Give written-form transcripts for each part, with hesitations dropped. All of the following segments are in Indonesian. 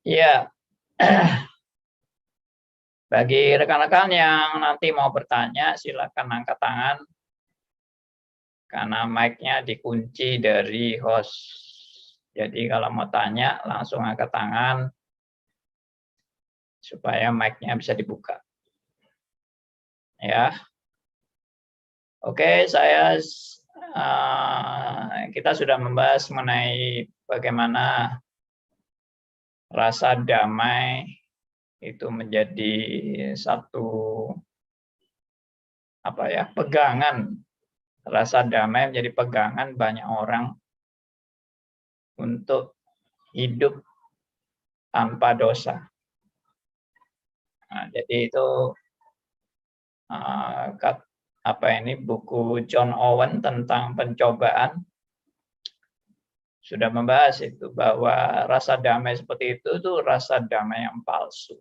Iya, bagi rekan-rekan yang nanti mau bertanya, silakan angkat tangan karena mic-nya dikunci dari host. Jadi kalau mau tanya, langsung angkat tangan supaya mic-nya bisa dibuka. Ya, oke, kita sudah membahas mengenai bagaimana rasa damai itu menjadi satu pegangan. Rasa damai menjadi pegangan banyak orang untuk hidup tanpa dosa. Nah, jadi itu buku John Owen tentang pencobaan sudah membahas itu, bahwa rasa damai seperti itu tuh rasa damai yang palsu,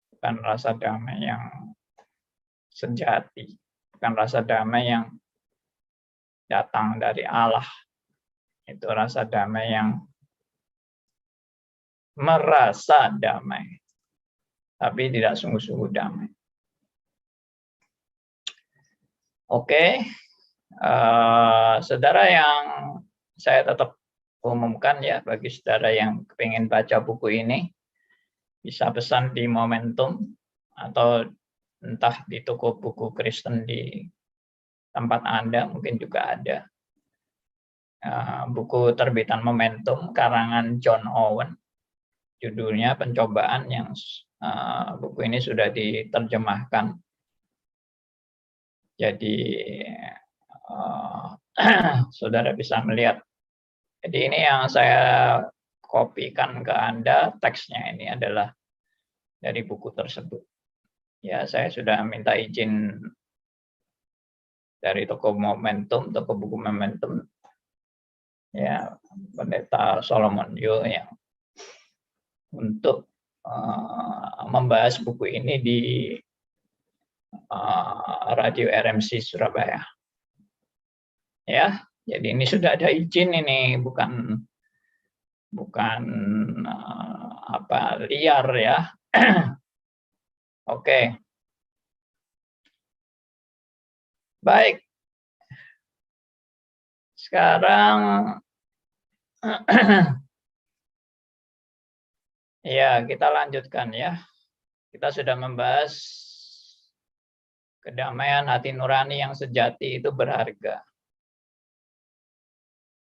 bukan rasa damai yang sejati, bukan rasa damai yang datang dari Allah. Itu rasa damai yang merasa damai, tapi tidak sungguh-sungguh damai. Oke, saudara yang saya tetap umumkan ya, bagi saudara yang ingin baca buku ini, bisa pesan di Momentum atau entah di toko buku Kristen di tempat Anda, mungkin juga ada. Buku terbitan Momentum karangan John Owen, judulnya Pencobaan, yang buku ini sudah diterjemahkan. Jadi saudara bisa melihat. Jadi ini yang saya kopikan ke Anda, teksnya ini adalah dari buku tersebut. Ya, saya sudah minta izin dari toko Momentum, toko buku Momentum, ya, Pendeta Solomon Yo, yang untuk membahas buku ini di Radio RMC Surabaya. Ya, jadi ini sudah ada izin, ini bukan liar ya. Oke. Baik. Sekarang ya, kita lanjutkan ya. Kita sudah membahas kedamaian hati nurani yang sejati itu berharga.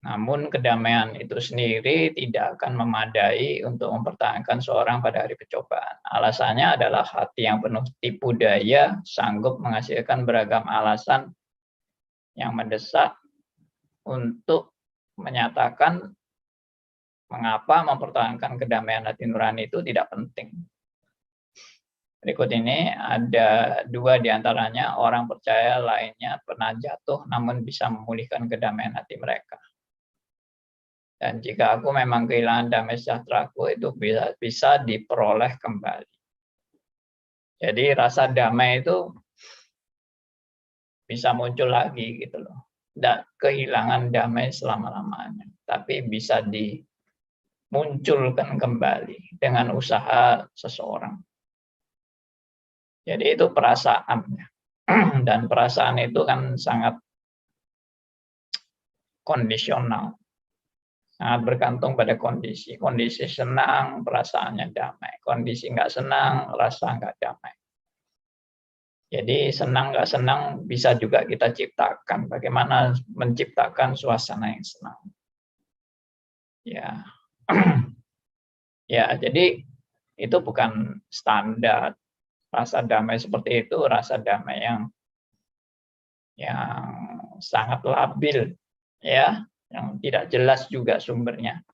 Namun kedamaian itu sendiri tidak akan memadai untuk mempertahankan seorang pada hari pencobaan. Alasannya adalah hati yang penuh tipu daya sanggup menghasilkan beragam alasan yang mendesak untuk menyatakan mengapa mempertahankan kedamaian hati nurani itu tidak penting. Berikut ini ada 2 diantaranya orang percaya lainnya pernah jatuh namun bisa memulihkan kedamaian hati mereka. Dan jika aku memang kehilangan damai sejahteraku, itu bisa diperoleh kembali. Jadi rasa damai itu bisa muncul lagi gitu loh. Tidak kehilangan damai selama-lamanya, tapi bisa dimunculkan kembali dengan usaha seseorang. Jadi itu perasaan. Dan perasaan itu kan sangat kondisional. Sangat bergantung pada kondisi. Kondisi senang, perasaannya damai. Kondisi nggak senang, rasa nggak damai. Jadi senang nggak senang bisa juga kita ciptakan. Bagaimana menciptakan suasana yang senang. Ya, ya, jadi itu bukan standar. Rasa damai seperti itu, rasa damai yang sangat labil, ya, yang tidak jelas juga sumbernya.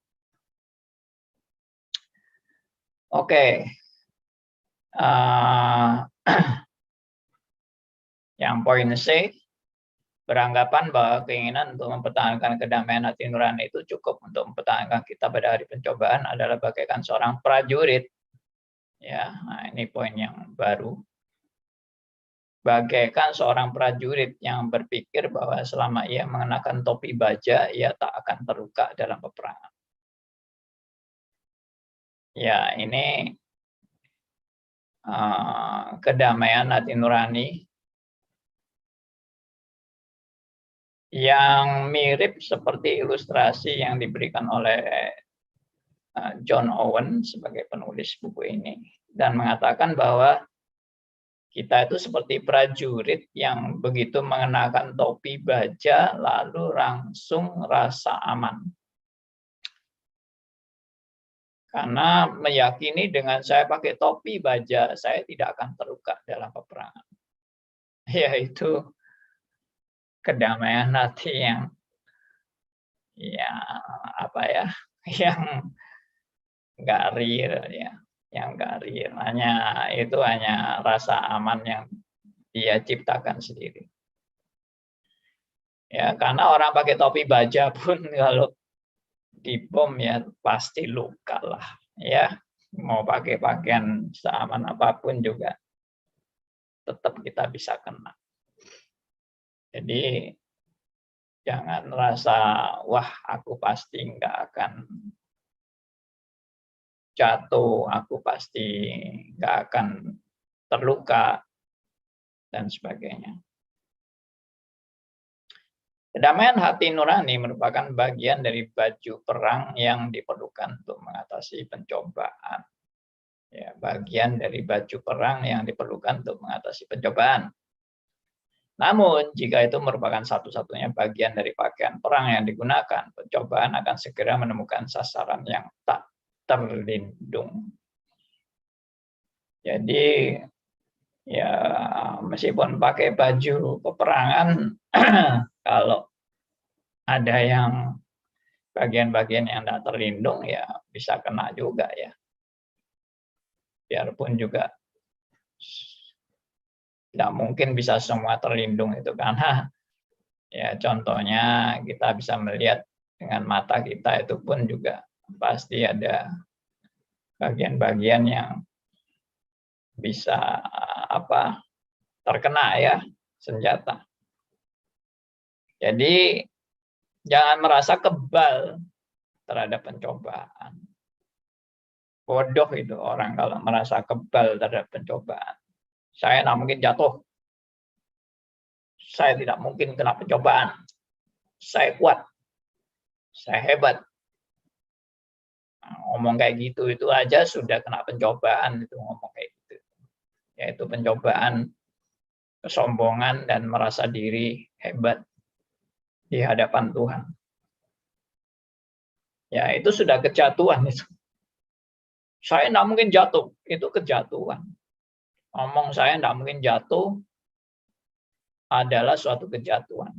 Oke, yang poin C, beranggapan bahwa keinginan untuk mempertahankan kedamaian hati nurani itu cukup untuk mempertahankan kita pada hari pencobaan adalah bagaikan seorang prajurit. Ya, nah ini poin yang baru. Bagaikan seorang prajurit yang berpikir bahwa selama ia mengenakan topi baja, ia tak akan terluka dalam peperangan. Ya, ini kedamaian hati nurani yang mirip seperti ilustrasi yang diberikan oleh John Owen sebagai penulis buku ini, dan mengatakan bahwa kita itu seperti prajurit yang begitu mengenakan topi baja lalu langsung rasa aman. Karena meyakini dengan saya pakai topi baja, saya tidak akan terluka dalam peperangan. Yaitu kedamaian hati yang yang nggak real ya, yang nggak real. Hanya rasa aman yang dia ciptakan sendiri. Ya, karena orang pakai topi baja pun kalau dibom ya pasti luka lah ya. Mau pakai pakaian seaman apapun juga tetap kita bisa kena. Jadi jangan merasa wah aku pasti nggak akan jatuh, aku pasti nggak akan terluka dan sebagainya. Kedamaian hati nurani merupakan bagian dari baju perang yang diperlukan untuk mengatasi pencobaan. Ya, bagian dari baju perang yang diperlukan untuk mengatasi pencobaan. Namun, jika itu merupakan satu-satunya bagian dari pakaian perang yang digunakan, pencobaan akan segera menemukan sasaran yang tak terlindung. Jadi, ya meskipun pakai baju peperangan, kalau ada yang bagian-bagian yang tidak terlindung ya bisa kena juga ya. Biarpun juga tidak mungkin bisa semua terlindung itu karena ya contohnya kita bisa melihat dengan mata kita itu pun juga pasti ada bagian-bagian yang bisa terkena ya senjata. Jadi jangan merasa kebal terhadap pencobaan. Bodoh itu orang kalau merasa kebal terhadap pencobaan. Saya tidak mungkin jatuh. Saya tidak mungkin kena pencobaan. Saya kuat. Saya hebat. Ngomong kayak gitu itu aja sudah kena pencobaan itu ngomong kayak gitu. Yaitu pencobaan kesombongan dan merasa diri hebat di hadapan Tuhan. Ya, itu sudah kejatuhan itu. Saya tidak mungkin jatuh, itu kejatuhan. Ngomong saya tidak mungkin jatuh adalah suatu kejatuhan.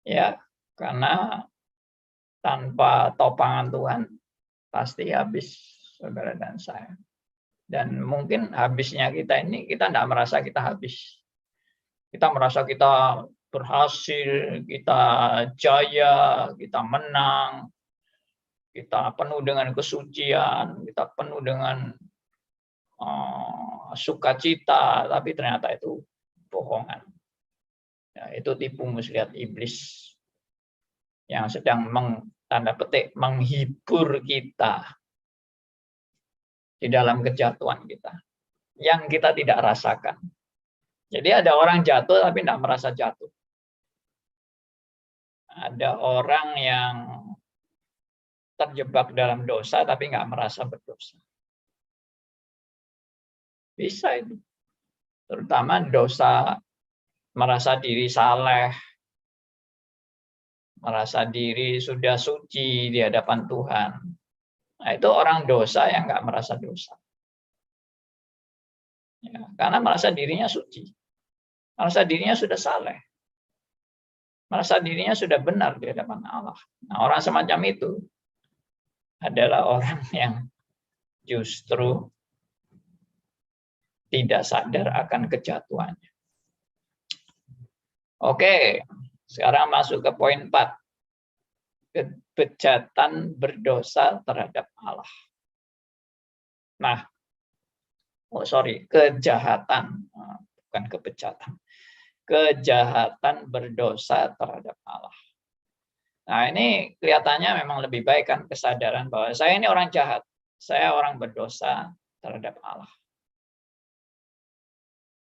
Ya, karena tanpa topangan Tuhan pasti habis saudara dan saya. Dan mungkin habisnya kita ini kita tidak merasa kita habis. Kita merasa kita berhasil, kita jaya, kita menang, kita penuh dengan kesucian, kita penuh dengan sukacita, tapi ternyata itu bohongan. Ya, itu tipu muslihat iblis yang sedang tanda petik menghibur kita di dalam kejatuhan kita yang kita tidak rasakan. Jadi ada orang jatuh tapi tidak merasa jatuh. Ada orang yang terjebak dalam dosa tapi nggak merasa berdosa. Bisa itu. Terutama dosa merasa diri saleh, merasa diri sudah suci di hadapan Tuhan. Nah, itu orang dosa yang nggak merasa dosa. Ya, karena merasa dirinya suci. Merasa dirinya sudah saleh. Merasa dirinya sudah benar di hadapan Allah. Nah, orang semacam itu adalah orang yang justru tidak sadar akan kejatuhannya. Oke, sekarang masuk ke poin 4. Kebejatan berdosa terhadap Allah. Nah, kejahatan, bukan kebejatan. Kejahatan berdosa terhadap Allah. Nah, ini kelihatannya memang lebih baik kan kesadaran bahwa saya ini orang jahat, saya orang berdosa terhadap Allah.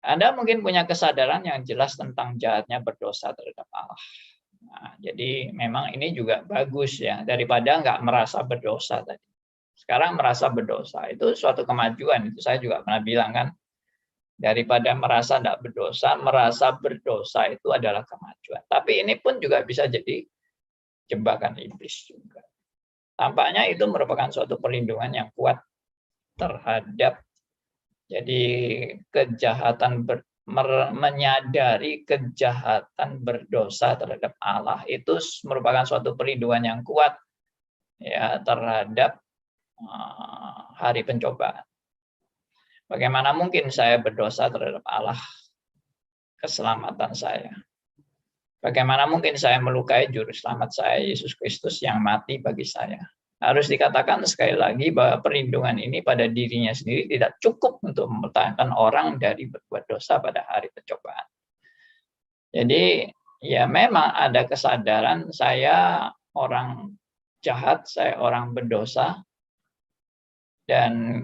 Anda mungkin punya kesadaran yang jelas tentang jahatnya berdosa terhadap Allah. Nah, jadi memang ini juga bagus ya, daripada nggak merasa berdosa tadi. Sekarang merasa berdosa, itu suatu kemajuan, itu saya juga pernah bilang kan, daripada merasa tidak berdosa, merasa berdosa itu adalah kemajuan. Tapi ini pun juga bisa jadi jebakan iblis juga. Tampaknya itu merupakan suatu perlindungan yang kuat terhadap jadi kejahatan menyadari kejahatan berdosa terhadap Allah itu merupakan suatu perlindungan yang kuat ya terhadap hari pencobaan. Bagaimana mungkin saya berdosa terhadap Allah, keselamatan saya? Bagaimana mungkin saya melukai juru selamat saya, Yesus Kristus yang mati bagi saya? Harus dikatakan sekali lagi bahwa perlindungan ini pada dirinya sendiri tidak cukup untuk mempertahankan orang dari berbuat dosa pada hari pencobaan. Jadi ya memang ada kesadaran saya orang jahat, saya orang berdosa, dan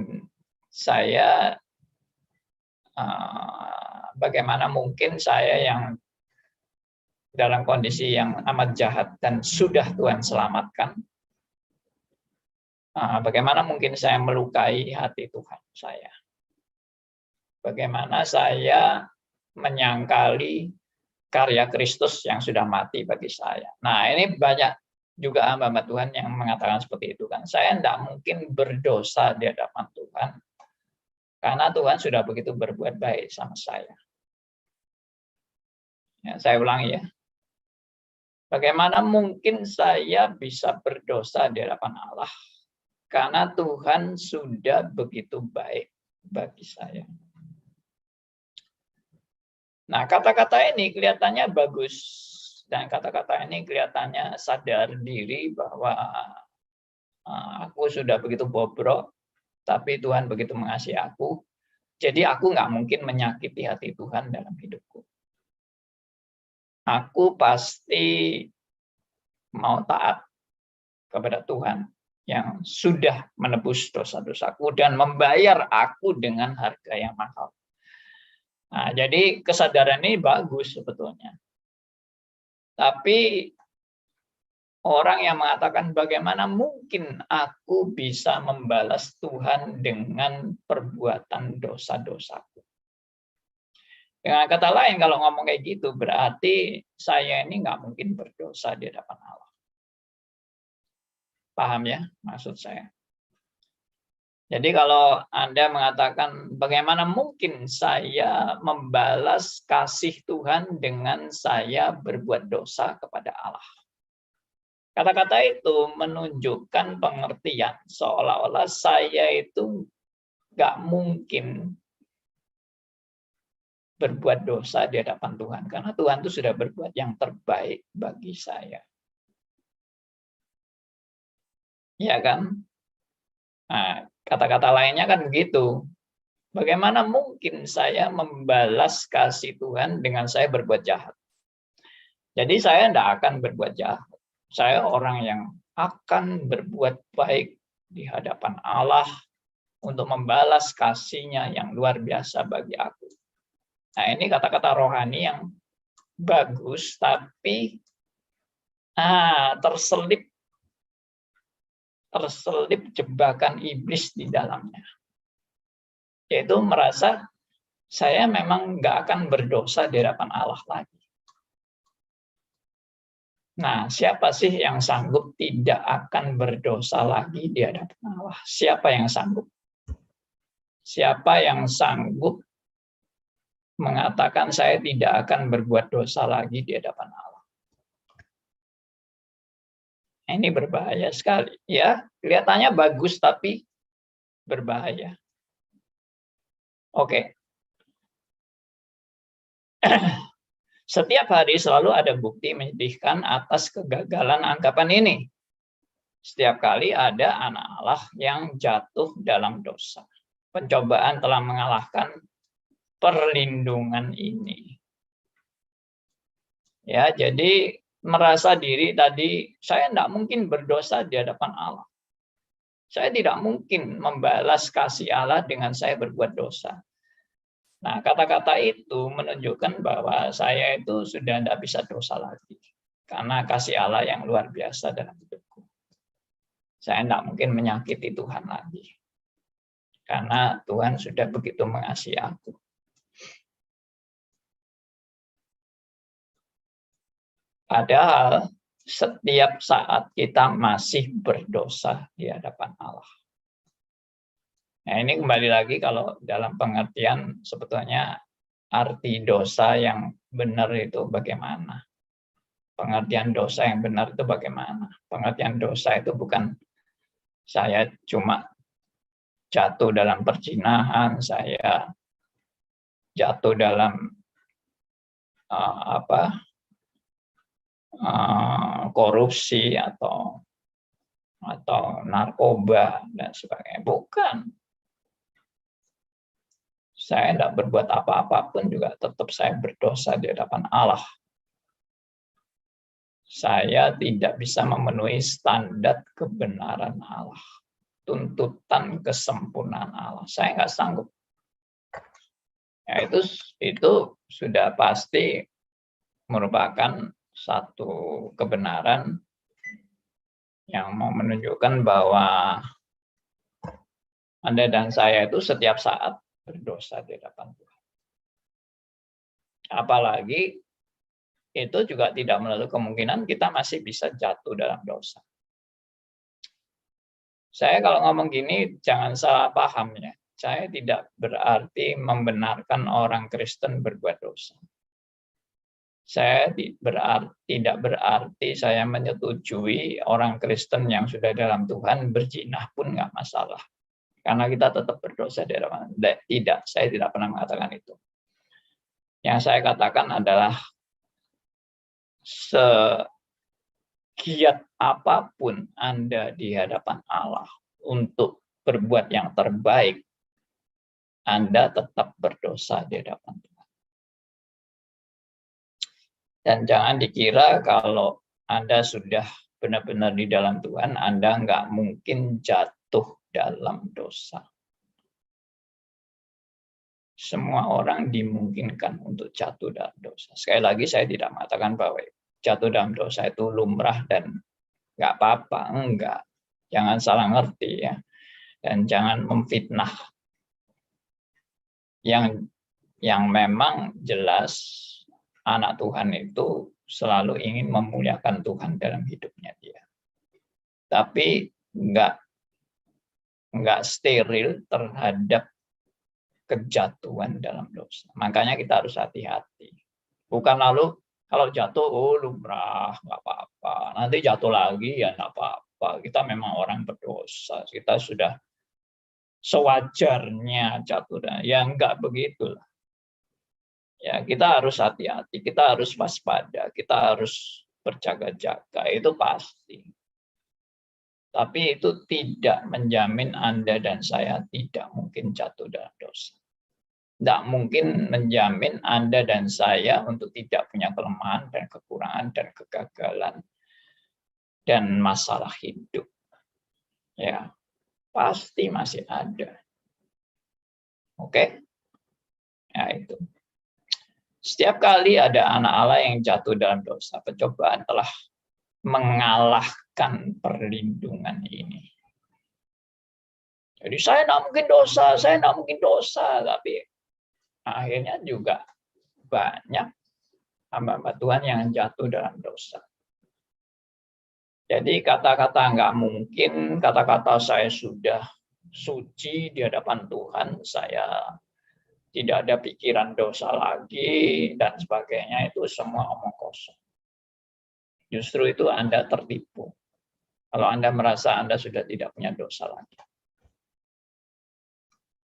saya bagaimana mungkin saya yang dalam kondisi yang amat jahat dan sudah Tuhan selamatkan, bagaimana mungkin saya melukai hati Tuhan saya? Bagaimana saya menyangkali karya Kristus yang sudah mati bagi saya? Nah, ini banyak juga hamba-hamba Tuhan yang mengatakan seperti itu kan. Saya tidak mungkin berdosa di hadapan Tuhan, karena Tuhan sudah begitu berbuat baik sama saya. Ya, saya ulangi ya. Bagaimana mungkin saya bisa berdosa di hadapan Allah? Karena Tuhan sudah begitu baik bagi saya. Nah, kata-kata ini kelihatannya bagus. Dan kata-kata ini kelihatannya sadar diri bahwa aku sudah begitu bobrok, tapi Tuhan begitu mengasihi aku. Jadi aku nggak mungkin menyakiti hati Tuhan dalam hidupku. Aku pasti mau taat kepada Tuhan yang sudah menebus dosa-dosaku dan membayar aku dengan harga yang mahal. Nah, jadi kesadaran ini bagus sebetulnya. Tapi orang yang mengatakan bagaimana mungkin aku bisa membalas Tuhan dengan perbuatan dosa-dosaku. Dengan kata lain, kalau ngomong kayak gitu, berarti saya ini nggak mungkin berdosa di hadapan Allah. Paham ya maksud saya? Jadi kalau Anda mengatakan bagaimana mungkin saya membalas kasih Tuhan dengan saya berbuat dosa kepada Allah. Kata-kata itu menunjukkan pengertian seolah-olah saya itu nggak mungkin berbuat dosa di hadapan Tuhan. Karena Tuhan itu sudah berbuat yang terbaik bagi saya. Ya kan? Nah, kata-kata lainnya kan begitu. Bagaimana mungkin saya membalas kasih Tuhan dengan saya berbuat jahat? Jadi saya tidak akan berbuat jahat. Saya orang yang akan berbuat baik di hadapan Allah untuk membalas kasih-Nya yang luar biasa bagi aku. Nah, ini kata-kata rohani yang bagus, tapi terselip jebakan iblis di dalamnya. Yaitu merasa saya memang nggak akan berdosa di hadapan Allah lagi. Nah, siapa sih yang sanggup tidak akan berdosa lagi di hadapan Allah? Siapa yang sanggup? Siapa yang sanggup mengatakan saya tidak akan berbuat dosa lagi di hadapan Allah? Ini berbahaya sekali. Ya, kelihatannya bagus tapi berbahaya. Oke. Setiap hari selalu ada bukti menyedihkan atas kegagalan anggapan ini. Setiap kali ada anak Allah yang jatuh dalam dosa. Pencobaan telah mengalahkan perlindungan ini. Ya, jadi merasa diri tadi, saya tidak mungkin berdosa di hadapan Allah. Saya tidak mungkin membalas kasih Allah dengan saya berbuat dosa. Nah, kata-kata itu menunjukkan bahwa saya itu sudah tidak bisa dosa lagi. Karena kasih Allah yang luar biasa dalam hidupku. Saya tidak mungkin menyakiti Tuhan lagi. Karena Tuhan sudah begitu mengasihi aku. Padahal setiap saat kita masih berdosa di hadapan Allah. Nah, ini kembali lagi kalau dalam pengertian sebetulnya arti dosa yang benar itu bagaimana? Pengertian dosa yang benar itu bagaimana? Pengertian dosa itu bukan saya cuma jatuh dalam perzinahan, saya jatuh dalam korupsi atau narkoba dan sebagainya. Bukan. Saya tidak berbuat apa-apa pun juga tetap saya berdosa di hadapan Allah. Saya tidak bisa memenuhi standar kebenaran Allah. Tuntutan kesempurnaan Allah. Saya nggak sanggup. Ya, itu sudah pasti merupakan satu kebenaran yang mau menunjukkan bahwa Anda dan saya itu setiap saat berdosa di hadapan Tuhan. Apalagi itu juga tidak menutup kemungkinan kita masih bisa jatuh dalam dosa. Saya kalau ngomong gini jangan salah paham ya. Saya tidak berarti membenarkan orang Kristen berbuat dosa. Saya tidak berarti saya menyetujui orang Kristen yang sudah dalam Tuhan berzina pun nggak masalah. Karena kita tetap berdosa di hadapan. Tidak, saya tidak pernah mengatakan itu. Yang saya katakan adalah segiat apapun Anda di hadapan Allah untuk berbuat yang terbaik, Anda tetap berdosa di hadapan Tuhan. Dan jangan dikira kalau Anda sudah benar-benar di dalam Tuhan, Anda nggak mungkin jatuh dalam dosa. Semua orang dimungkinkan untuk jatuh dalam dosa. Sekali lagi saya tidak mengatakan bahwa jatuh dalam dosa itu lumrah dan nggak apa-apa, enggak. Jangan salah ngerti ya. Dan jangan memfitnah. Yang memang jelas anak Tuhan itu selalu ingin memuliakan Tuhan dalam hidupnya dia. Tapi enggak steril terhadap kejatuhan dalam dosa. Makanya kita harus hati-hati. Bukan lalu kalau jatuh, lumrah, nggak apa-apa. Nanti jatuh lagi, ya nggak apa-apa. Kita memang orang berdosa. Kita sudah sewajarnya jatuh. Ya nggak begitulah. Ya, kita harus hati-hati. Kita harus waspada. Kita harus berjaga-jaga. Itu pasti. Tapi itu tidak menjamin Anda dan saya tidak mungkin jatuh dalam dosa. Tidak mungkin menjamin Anda dan saya untuk tidak punya kelemahan dan kekurangan dan kegagalan dan masalah hidup. Ya, pasti masih ada. Oke? Ya itu. Setiap kali ada anak Allah yang jatuh dalam dosa, pencobaan telah mengalahkan perlindungan ini. Jadi saya tidak mungkin dosa, tapi akhirnya juga banyak hamba-hamba Tuhan yang jatuh dalam dosa. Jadi kata-kata nggak mungkin, kata-kata saya sudah suci di hadapan Tuhan, saya tidak ada pikiran dosa lagi, dan sebagainya, itu semua omong kosong. Justru itu Anda tertipu. Kalau Anda merasa Anda sudah tidak punya dosa lagi.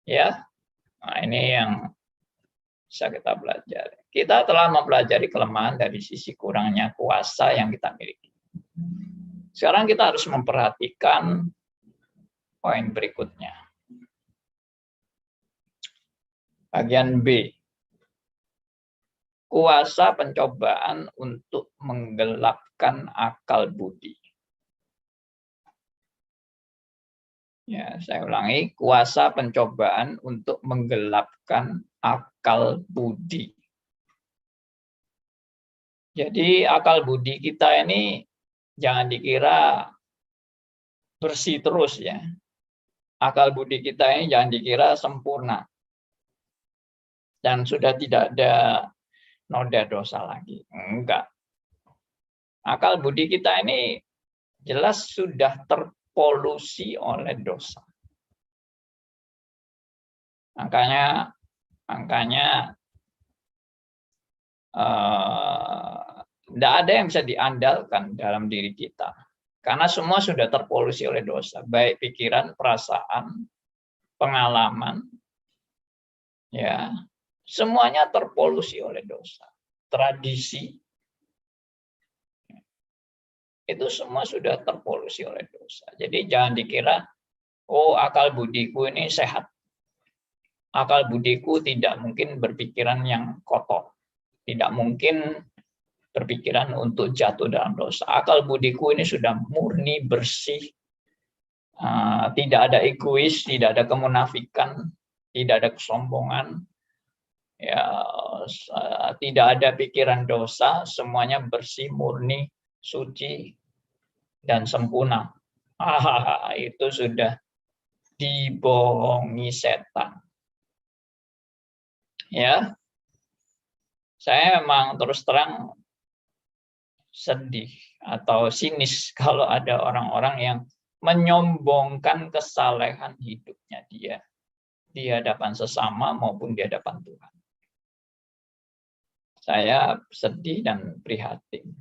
Ya, nah ini yang bisa kita belajar. Kita telah mempelajari kelemahan dari sisi kurangnya kuasa yang kita miliki. Sekarang kita harus memperhatikan poin berikutnya. Bagian B. kuasa pencobaan untuk menggelapkan akal budi. Ya, saya ulangi, kuasa pencobaan untuk menggelapkan akal budi. Jadi akal budi kita ini jangan dikira bersih terus ya. Akal budi kita ini jangan dikira sempurna. Dan sudah tidak ada noda dosa lagi. Enggak. Akal budi kita ini jelas sudah terpolusi oleh dosa. Makanya tidak ada yang bisa diandalkan dalam diri kita. Karena semua sudah terpolusi oleh dosa. Baik pikiran, perasaan, pengalaman, ya, semuanya terpolusi oleh dosa. Tradisi, itu semua sudah terpolusi oleh dosa. Jadi jangan dikira, oh akal budiku ini sehat. Akal budiku tidak mungkin berpikiran yang kotor. Tidak mungkin berpikiran untuk jatuh dalam dosa. Akal budiku ini sudah murni, bersih. Tidak ada egois, tidak ada kemunafikan, tidak ada kesombongan. Ya, tidak ada pikiran dosa, semuanya bersih, murni, suci, dan sempurna. Itu sudah dibohongi setan. Ya, saya memang terus terang sedih atau sinis kalau ada orang-orang yang menyombongkan kesalehan hidupnya dia di hadapan sesama maupun di hadapan Tuhan. Saya sedih dan prihatin.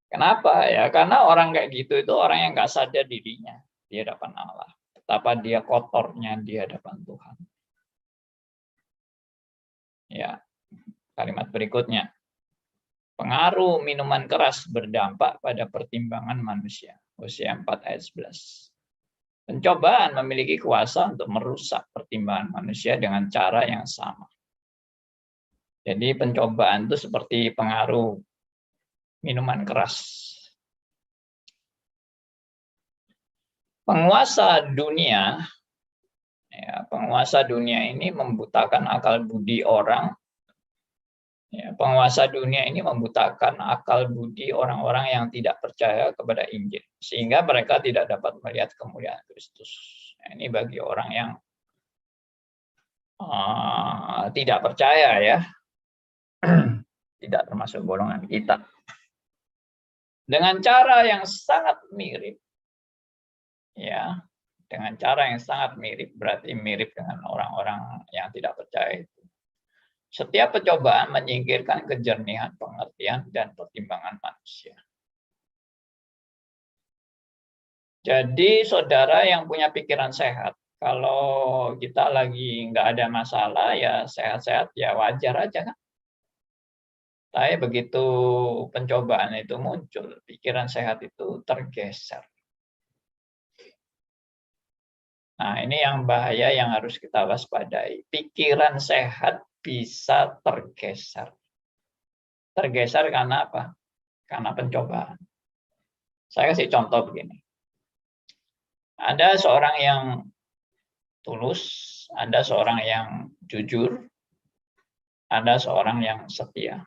Kenapa ya? Karena orang kayak gitu itu orang yang nggak sadar dirinya di hadapan Allah. Betapa dia kotornya di hadapan Tuhan. Ya, kalimat berikutnya. Pengaruh minuman keras berdampak pada pertimbangan manusia. Hosea 4 ayat 11. Pencobaan memiliki kuasa untuk merusak pertimbangan manusia dengan cara yang sama. Jadi pencobaan itu seperti pengaruh minuman keras. Penguasa dunia ini membutakan akal budi orang. Ya, penguasa dunia ini membutakan akal budi orang-orang yang tidak percaya kepada Injil, sehingga mereka tidak dapat melihat kemuliaan Kristus. Ini bagi orang yang tidak percaya ya, tidak termasuk golongan kita. Dengan cara yang sangat mirip, ya, dengan cara yang sangat mirip, berarti mirip dengan orang-orang yang tidak percaya itu. Setiap percobaan menyingkirkan kejernihan pengertian dan pertimbangan manusia. Jadi saudara yang punya pikiran sehat, kalau kita lagi nggak ada masalah ya sehat-sehat ya wajar aja kan. Tapi begitu pencobaan itu muncul, pikiran sehat itu tergeser. Nah ini yang bahaya yang harus kita waspadai. Pikiran sehat bisa tergeser. Tergeser karena apa? Karena pencobaan. Saya kasih contoh begini. Ada seorang yang tulus, ada seorang yang jujur, ada seorang yang setia.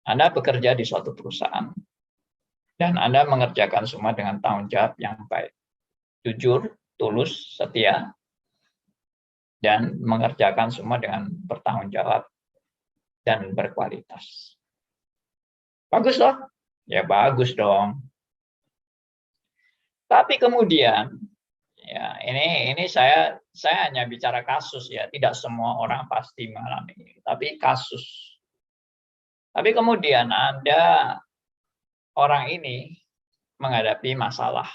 Anda bekerja di suatu perusahaan, dan Anda mengerjakan semua dengan tanggung jawab yang baik. Jujur, tulus, setia, dan mengerjakan semua dengan bertanggung jawab dan berkualitas. Bagus loh? Ya bagus dong. Tapi kemudian, ya ini saya hanya bicara kasus ya, tidak semua orang pasti mengalami ini, tapi kasus. Tapi kemudian ada orang ini menghadapi masalah,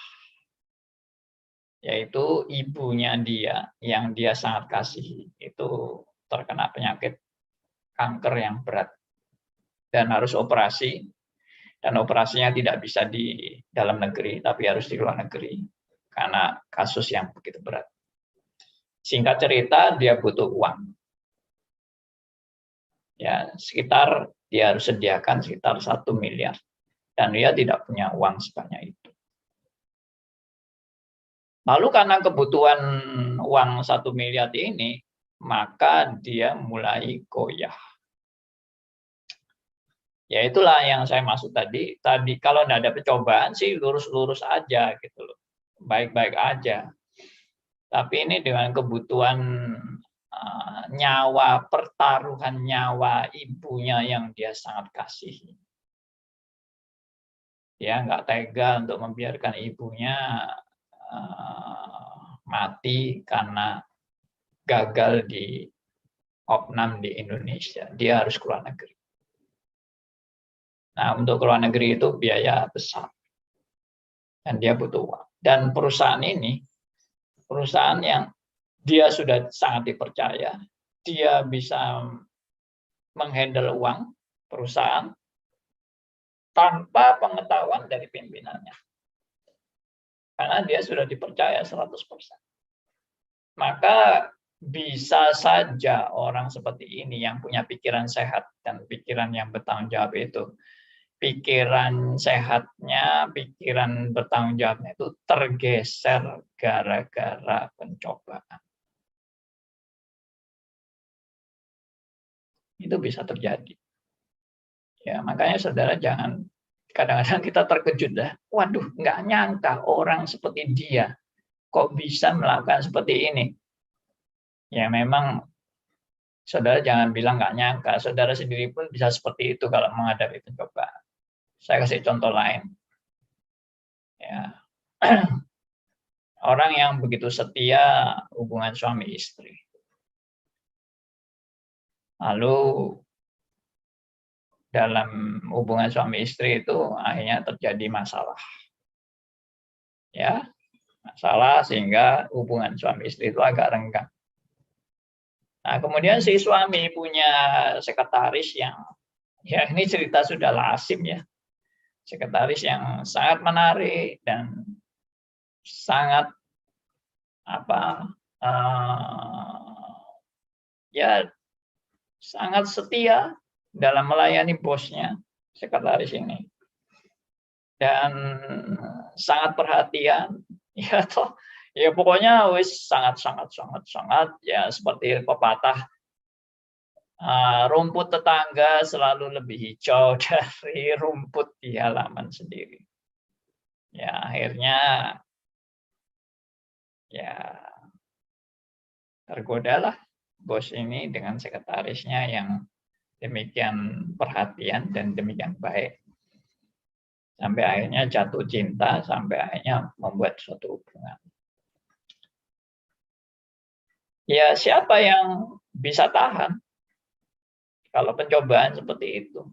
yaitu ibunya dia yang dia sangat kasihi itu terkena penyakit kanker yang berat dan harus operasi, dan operasinya tidak bisa di dalam negeri tapi harus di luar negeri karena kasus yang begitu berat. Singkat cerita, dia butuh uang. Ya, sekitar dia harus sediakan sekitar 1 miliar. Dan dia tidak punya uang sebanyak itu. Lalu karena kebutuhan uang 1 miliar ini, maka dia mulai goyah. Ya itulah yang saya maksud tadi. Tadi kalau tidak ada percobaan sih lurus-lurus aja gitu loh. Baik-baik aja. Tapi ini dengan kebutuhan nyawa, pertaruhan nyawa ibunya yang dia sangat kasihi. Dia nggak tega untuk membiarkan ibunya mati karena gagal di opnam di Indonesia. Dia harus keluar negeri. Nah, untuk keluar negeri itu biaya besar. Dan dia butuh uang. Dan perusahaan ini, perusahaan yang dia sudah sangat dipercaya, dia bisa menghandle uang perusahaan tanpa pengetahuan dari pimpinannya. Karena dia sudah dipercaya 100%. Maka bisa saja orang seperti ini yang punya pikiran sehat dan pikiran yang bertanggung jawab itu, pikiran sehatnya, pikiran bertanggung jawabnya itu tergeser gara-gara pencobaan. Itu bisa terjadi. Ya, makanya saudara jangan, kadang-kadang kita terkejut dah. Waduh, nggak nyangka orang seperti dia kok bisa melakukan seperti ini. Ya memang saudara jangan bilang nggak nyangka, saudara sendiri pun bisa seperti itu kalau menghadapi pencobaan. Saya kasih contoh lain. Ya. Orang yang begitu setia hubungan suami istri. Lalu dalam hubungan suami istri itu akhirnya terjadi masalah. Ya, masalah sehingga hubungan suami istri itu agak renggang. Nah, kemudian si suami punya sekretaris yang, ya ini cerita sudah lazim ya, sekretaris yang sangat menarik dan sangat ya sangat setia dalam melayani bosnya, sekretaris ini, dan sangat perhatian, ya toh, ya pokoknya wis sangat ya seperti pepatah, rumput tetangga selalu lebih hijau dari rumput di halaman sendiri. Ya akhirnya ya tergodalah bos ini dengan sekretarisnya yang demikian perhatian dan demikian baik. Sampai akhirnya jatuh cinta, sampai akhirnya membuat suatu hubungan. Ya siapa yang bisa tahan kalau pencobaan seperti itu?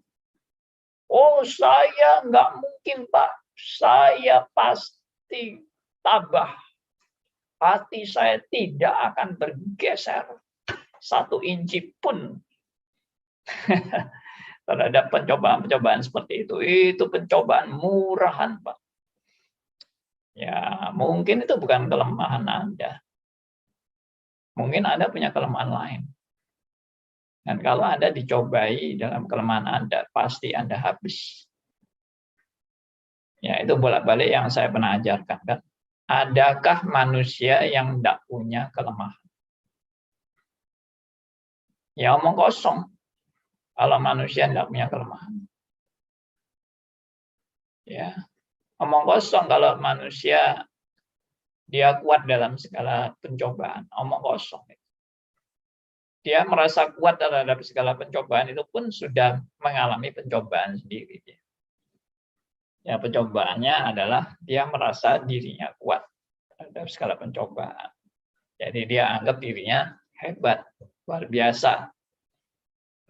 Oh saya nggak mungkin Pak, saya pasti tabah. Hati saya tidak akan bergeser 1 inci pun terhadap pencobaan-pencobaan seperti itu. Itu pencobaan murahan, Pak. Ya, mungkin itu bukan kelemahan Anda. Mungkin Anda punya kelemahan lain. Dan kalau Anda dicobai dalam kelemahan Anda, pasti Anda habis. Ya, itu bolak-balik yang saya pernah ajarkan, kan. Adakah manusia yang tidak punya kelemahan? Ya, omong kosong. Kalau manusia tidak punya kelemahan. Ya, omong kosong kalau manusia dia kuat dalam segala pencobaan, omong kosong. Dia merasa kuat terhadap segala pencobaan itu pun sudah mengalami pencobaan sendiri. Ya, pencobaannya adalah dia merasa dirinya kuat terhadap segala pencobaan. Jadi dia anggap dirinya hebat, luar biasa,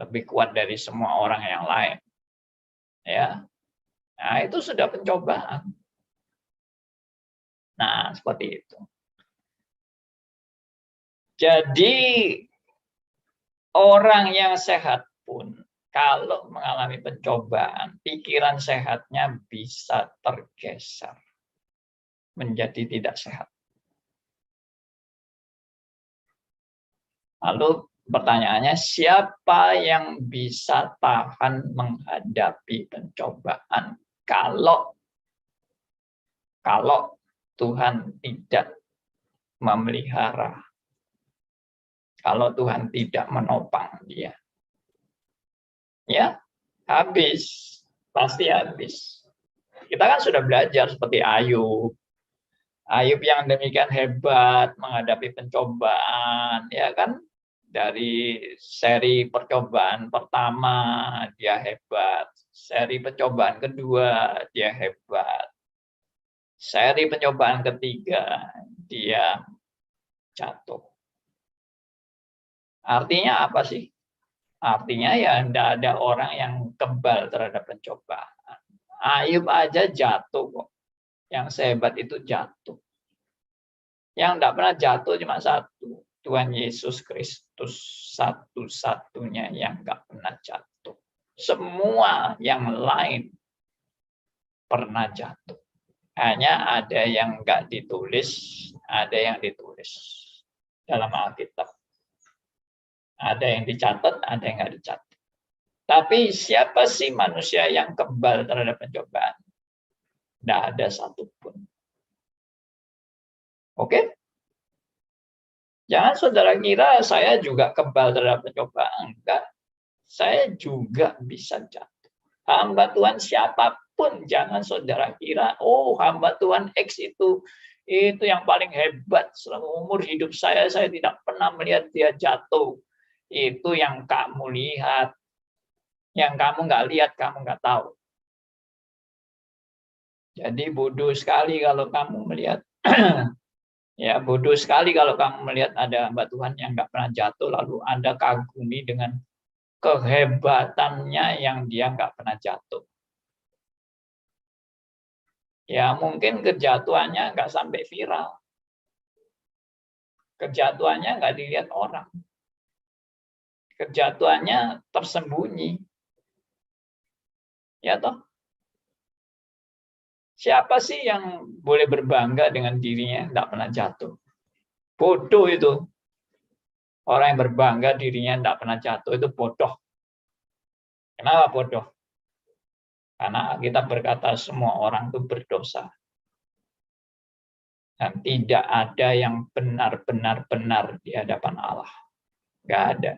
lebih kuat dari semua orang yang lain. Ya, nah itu sudah pencobaan. Nah, seperti itu. Jadi orang yang sehat pun kalau mengalami pencobaan, pikiran sehatnya bisa tergeser menjadi tidak sehat. Lalu Pertanyaannya, siapa yang bisa tahan menghadapi pencobaan kalau Tuhan tidak memelihara, kalau Tuhan tidak menopang dia? Ya, habis, pasti habis. Kita kan sudah belajar seperti Ayub. Ayub yang demikian hebat menghadapi pencobaan, ya kan? Dari seri percobaan pertama dia hebat, seri pencobaan kedua dia hebat, seri pencobaan ketiga dia jatuh. Artinya apa sih? Artinya ya tidak ada orang yang kebal terhadap pencobaan. Ayub aja jatuh kok. Yang sehebat itu jatuh. Yang tidak pernah jatuh cuma satu. Tuhan Yesus Kristus, satu-satunya yang nggak pernah jatuh. Semua yang lain pernah jatuh. Hanya ada yang nggak ditulis, ada yang ditulis dalam Alkitab. Ada yang dicatat, ada yang nggak dicatat. Tapi siapa sih manusia yang kebal terhadap pencobaan? Tidak ada satupun. Oke? Jangan saudara kira saya juga kebal terhadap pencobaan. Enggak. Saya juga bisa jatuh. Hamba Tuhan siapapun, jangan saudara kira, oh hamba Tuhan X itu yang paling hebat. Selama umur hidup saya tidak pernah melihat dia jatuh. Itu yang kamu lihat. Yang kamu nggak lihat, kamu nggak tahu. Jadi bodoh sekali kalau kamu melihat ya, bodoh sekali kalau kamu melihat ada hamba Tuhan yang nggak pernah jatuh, lalu Anda kagumi dengan kehebatannya yang dia nggak pernah jatuh. Ya, mungkin kejatuhannya nggak sampai viral. Kejatuhannya nggak dilihat orang. Kejatuhannya tersembunyi. Ya toh? Siapa sih yang boleh berbangga dengan dirinya nggak pernah jatuh? Bodoh itu. Orang yang berbangga dirinya tidak pernah jatuh itu bodoh. Kenapa bodoh? Karena kita berkata semua orang itu berdosa. Dan tidak ada yang benar-benar benar di hadapan Allah. Nggak ada.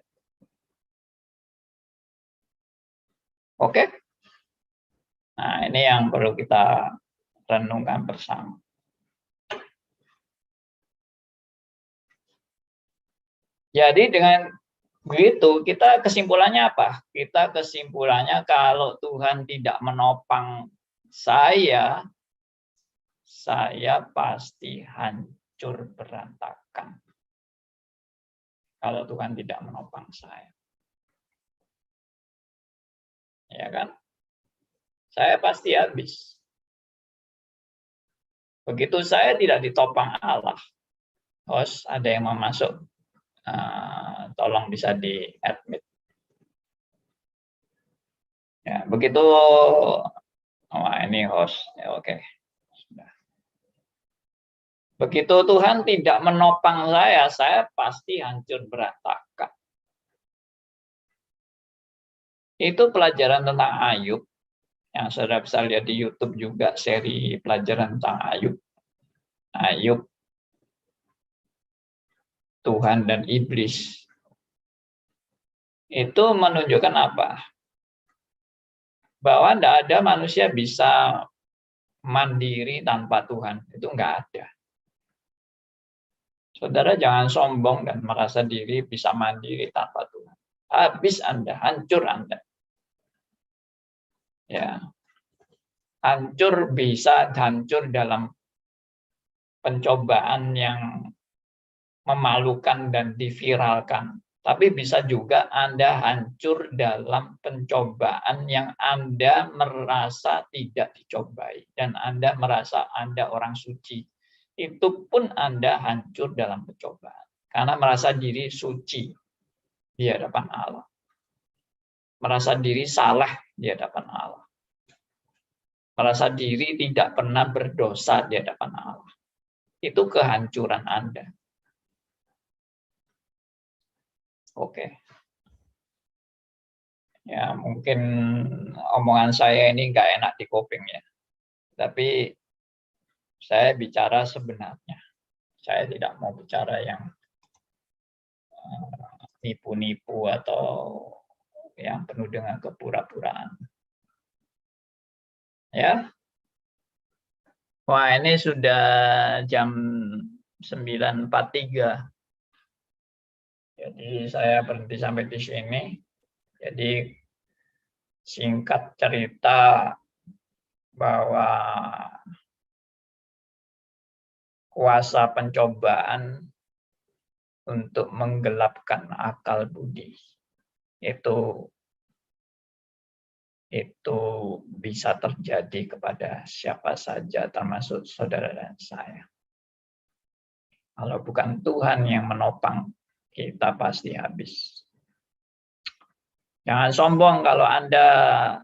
Oke? Nah, ini yang perlu kita renungkan bersama. Jadi dengan begitu, kita kesimpulannya apa? Kita kesimpulannya kalau Tuhan tidak menopang saya pasti hancur berantakan. Kalau Tuhan tidak menopang saya. Ya kan? Saya pasti habis. Begitu saya tidak ditopang Allah. Host, ada yang mau masuk? Tolong bisa di-admit. Ya, begitu. Oh, ini host. Ya, oke. Sudah. Begitu Tuhan tidak menopang saya pasti hancur berantakan. Itu pelajaran tentang Ayub. Yang saudara bisa lihat di YouTube juga, seri pelajaran tentang Ayub. Ayub, Tuhan dan iblis. Itu menunjukkan apa? Bahwa tidak ada manusia bisa mandiri tanpa Tuhan. Itu enggak ada. Saudara jangan sombong dan merasa diri bisa mandiri tanpa Tuhan. Habis Anda, hancur Anda. Ya. Hancur bisa hancur dalam pencobaan yang memalukan dan diviralkan. Tapi bisa juga Anda hancur dalam pencobaan yang Anda merasa tidak dicobai. Dan Anda merasa Anda orang suci. Itu pun Anda hancur dalam pencobaan. Karena merasa diri suci di hadapan Allah. Merasa diri salah di hadapan Allah. Merasa diri tidak pernah berdosa di hadapan Allah. Itu kehancuran Anda. Oke. Ya, mungkin omongan saya ini nggak enak di kuping ya. Tapi saya bicara sebenarnya. Saya tidak mau bicara yang nipu-nipu atau yang penuh dengan kepura-puraan. Ya. Wah, ini sudah jam 9.43. Jadi saya berhenti sampai di sini. Jadi singkat cerita bahwa kuasa pencobaan untuk menggelapkan akal budi itu bisa terjadi kepada siapa saja, termasuk saudara dan saya. Kalau bukan Tuhan yang menopang, kita pasti habis. Jangan sombong kalau Anda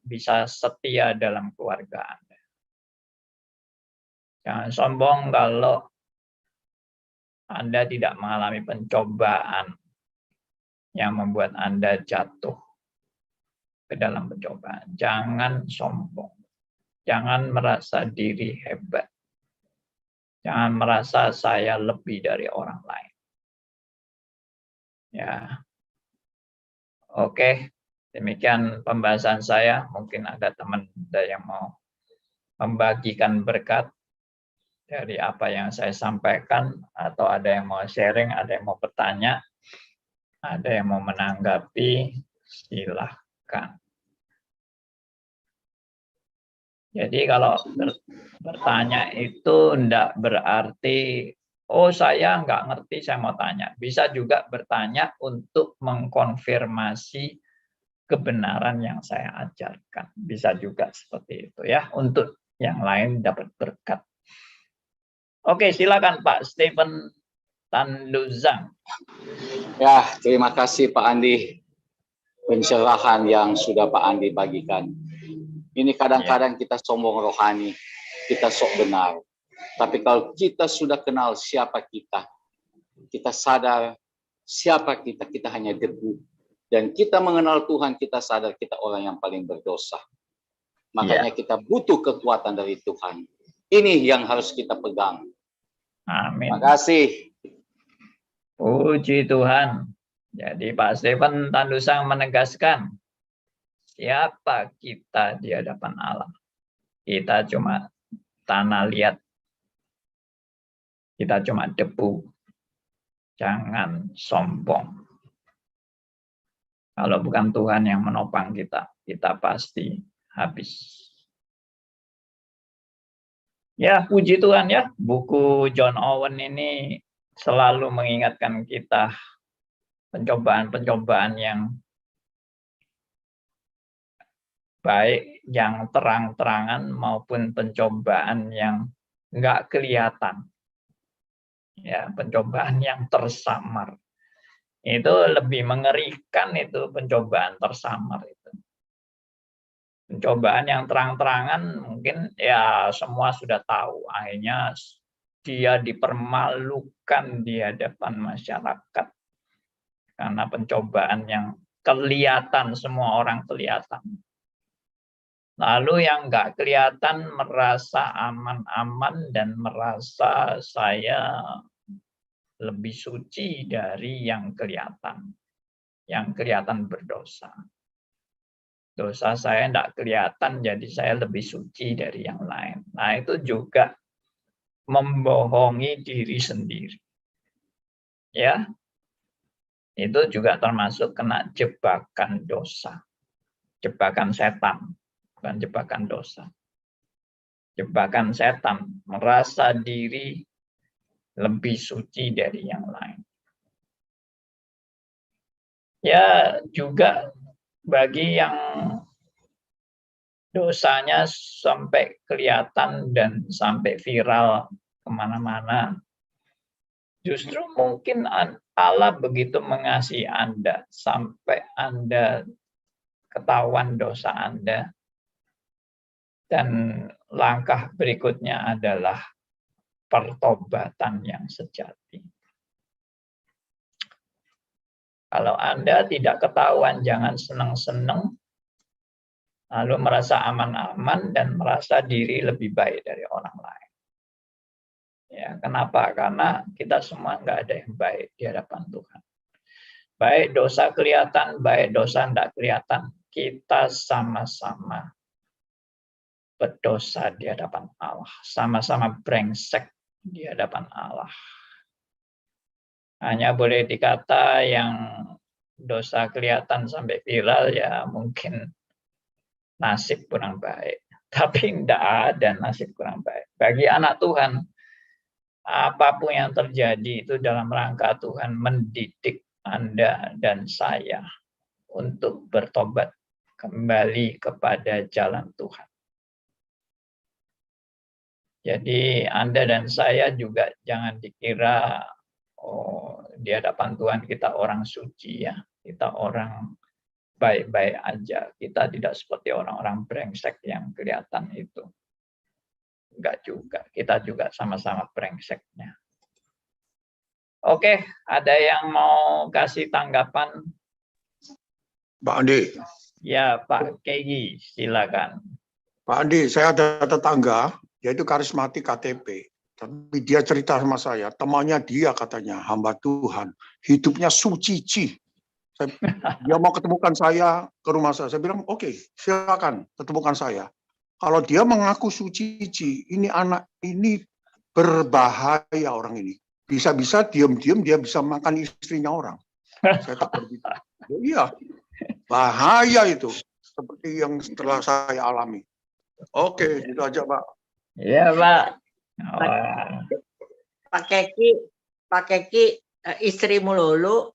bisa setia dalam keluarga Anda. Jangan sombong kalau Anda tidak mengalami pencobaan yang membuat Anda jatuh ke dalam pencobaan. Jangan sombong. Jangan merasa diri hebat. Jangan merasa saya lebih dari orang lain. Ya. Oke, demikian pembahasan saya. Mungkin ada teman yang mau membagikan berkat dari apa yang saya sampaikan, atau ada yang mau sharing, ada yang mau bertanya, ada yang mau menanggapi, silahkan. Jadi kalau bertanya itu tidak berarti, oh saya nggak ngerti, saya mau tanya. Bisa juga bertanya untuk mengkonfirmasi kebenaran yang saya ajarkan. Bisa juga seperti itu ya, untuk yang lain dapat berkat. Oke, silakan Pak Stephen Tanduzang. Ya, terima kasih Pak Andi. Pencerahan yang sudah Pak Andi bagikan. Ini kadang-kadang kita sombong rohani, kita sok benar. Tapi kalau kita sudah kenal siapa kita sadar siapa kita hanya debu. Dan kita mengenal Tuhan, kita sadar kita orang yang paling berdosa. Makanya kita butuh kekuatan dari Tuhan. Ini yang harus kita pegang. Amin. Terima kasih. Puji Tuhan. Jadi Pak Stephen Tandusang menegaskan, siapa kita di hadapan Allah? Kita cuma tanah liat. Kita cuma debu. Jangan sombong. Kalau bukan Tuhan yang menopang kita, kita pasti habis. Ya, puji Tuhan ya. Buku John Owen ini selalu mengingatkan kita pencobaan-pencobaan yang baik, yang terang-terangan maupun pencobaan yang nggak kelihatan. Ya, pencobaan yang tersamar. Itu lebih mengerikan, itu pencobaan tersamar itu. Pencobaan yang terang-terangan mungkin ya semua sudah tahu, akhirnya dia dipermalukan di hadapan masyarakat. Karena pencobaan yang kelihatan, semua orang kelihatan. Lalu yang nggak kelihatan merasa aman-aman dan merasa saya lebih suci dari yang kelihatan berdosa. Dosa saya nggak kelihatan, jadi saya lebih suci dari yang lain. Nah, itu juga membohongi diri sendiri. Ya, itu juga termasuk kena jebakan dosa. Jebakan setan, bukan jebakan dosa. Jebakan setan, merasa diri lebih suci dari yang lain. Ya, juga bagi yang dosanya sampai kelihatan dan sampai viral kemana-mana, justru mungkin Allah begitu mengasihi Anda sampai Anda ketahuan dosa Anda, dan langkah berikutnya adalah pertobatan yang sejati. Kalau Anda tidak ketahuan, jangan senang-senang, lalu merasa aman-aman dan merasa diri lebih baik dari orang lain. Ya, kenapa? Karena kita semua nggak ada yang baik di hadapan Tuhan. Baik dosa kelihatan, baik dosa tidak kelihatan, kita sama-sama berdosa di hadapan Allah. Sama-sama brengsek di hadapan Allah. Hanya boleh dikata yang dosa kelihatan sampai viral ya mungkin nasib kurang baik. Tapi tidak ada nasib kurang baik. Bagi anak Tuhan, apapun yang terjadi itu dalam rangka Tuhan mendidik Anda dan saya untuk bertobat kembali kepada jalan Tuhan. Jadi Anda dan saya juga jangan dikira di hadapan Tuhan kita orang suci ya, kita orang baik-baik aja. Kita tidak seperti orang-orang brengsek yang kelihatan itu. Enggak juga, kita juga sama-sama brengseknya. Oke, ada yang mau kasih tanggapan? Pak Andi. Ya, Pak Kegi, silakan. Pak Andi, saya ada tetangga, yaitu karismatik KTP. Tapi dia cerita sama saya, temannya dia katanya, hamba Tuhan, hidupnya suci. Dia mau ketemukan saya ke rumah saya bilang, oke, silakan ketemukan saya. Kalau dia mengaku suci, ini anak ini berbahaya orang ini. Bisa-bisa diam-diam dia bisa makan istrinya orang. Saya tak begitu. Iya, bahaya itu. Seperti yang setelah saya alami. Oke, itu aja, Pak. Iya, Pak. Pak Keki, istrimu lulu.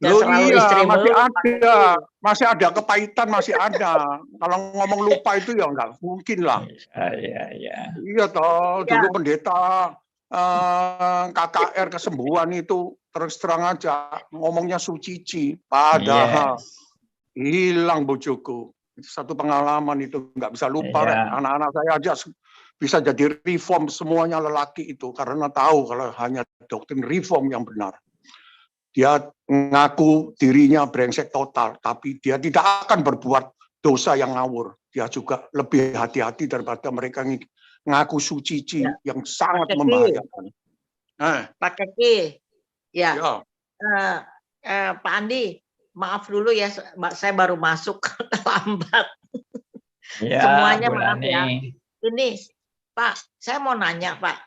Loh iya, masih ada kepahitan, masih ada. Kalau ngomong lupa itu ya enggak mungkin lah. Iya. Iya toh, dulu pendeta KKR kesembuhan itu terus terang aja ngomongnya suci, padahal hilang bojoku. Itu satu pengalaman itu nggak bisa lupa. Anak-anak saya aja bisa jadi reform semuanya lelaki itu karena tahu kalau hanya doktrin reform yang benar. Dia ngaku dirinya brengsek total, tapi dia tidak akan berbuat dosa yang ngawur. Dia juga lebih hati-hati daripada mereka ngaku suci yang sangat membahayakan. Pak Keki, ya. Pak Andi, maaf dulu ya, saya baru masuk lambat. Ya, semuanya maaf ya. Ini, Pak, saya mau nanya, Pak.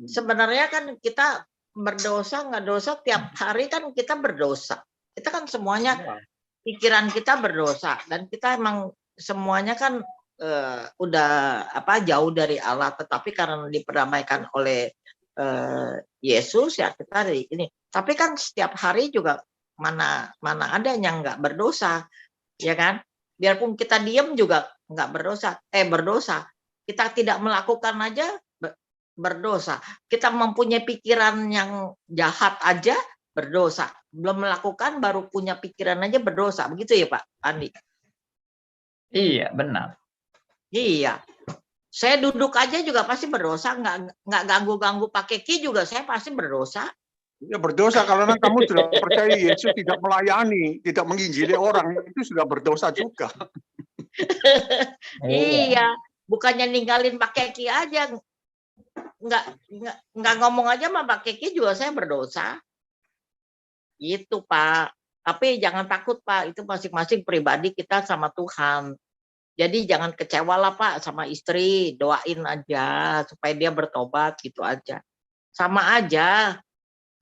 Sebenarnya kan kita berdosa nggak dosa tiap hari kan kita berdosa. Kita kan semuanya pikiran kita berdosa dan kita emang semuanya kan udah jauh dari Allah, tetapi karena diperdamaikan oleh Yesus ya kita ini. Tapi kan setiap hari juga mana ada yang nggak berdosa, ya kan? Biarpun kita diam juga nggak berdosa. Berdosa. Kita tidak melakukan aja berdosa. Kita mempunyai pikiran yang jahat aja berdosa. Belum melakukan baru punya pikiran aja berdosa. Begitu ya Pak Andi? Iya, benar. Iya. Saya duduk aja juga pasti berdosa. Nggak ganggu-ganggu Pak Keki juga saya pasti berdosa. Ya berdosa karena kamu sudah percaya Yesus tidak melayani, tidak menginjili orang. Itu sudah berdosa juga. Iya. Bukannya ninggalin Pak Keki aja. Nggak ngomong aja sama Pak Keki juga saya berdosa. Itu Pak. Tapi jangan takut Pak, itu masing-masing pribadi kita sama Tuhan. Jadi jangan kecewa lah Pak sama istri, doain aja supaya dia bertobat gitu aja. Sama aja.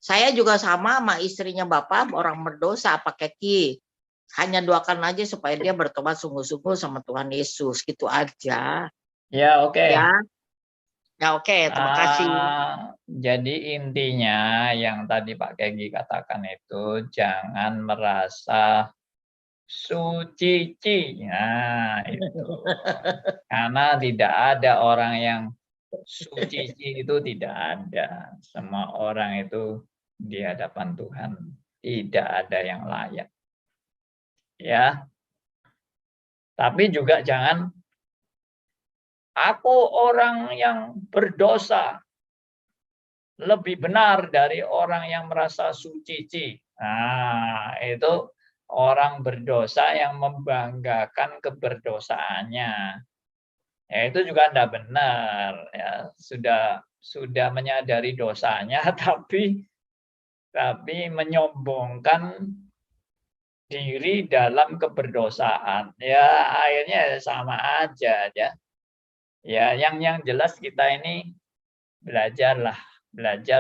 Saya juga sama istrinya Bapak, orang berdosa Pak Keki. Hanya doakan aja supaya dia bertobat sungguh-sungguh sama Tuhan Yesus, gitu aja. Ya, oke. Ya oke, terima kasih. Jadi intinya yang tadi Pak Kegi katakan itu jangan merasa suci. Nah, itu. Karena tidak ada orang yang suci itu tidak ada. Semua orang itu di hadapan Tuhan tidak ada yang layak. Ya. Tapi juga jangan aku orang yang berdosa, lebih benar dari orang yang merasa suci. Nah, itu orang berdosa yang membanggakan keberdosaannya. Ya, itu juga tidak benar. Ya, sudah menyadari dosanya, tapi menyombongkan diri dalam keberdosaan. Ya, akhirnya sama aja ya. Ya, yang jelas kita ini belajar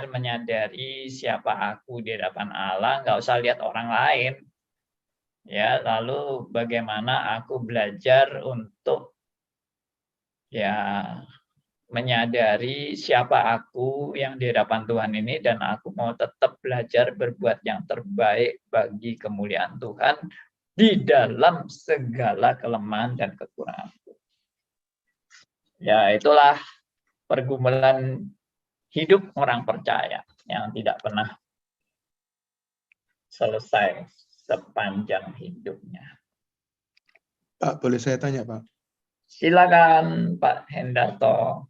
menyadari siapa aku di hadapan Allah, nggak usah lihat orang lain. Ya, lalu bagaimana aku belajar untuk ya menyadari siapa aku yang di hadapan Tuhan ini, dan aku mau tetap belajar berbuat yang terbaik bagi kemuliaan Tuhan di dalam segala kelemahan dan kekuranganku. Ya, itulah pergumulan hidup orang percaya yang tidak pernah selesai sepanjang hidupnya. Pak, boleh saya tanya, Pak? Silakan, Pak Hendarto.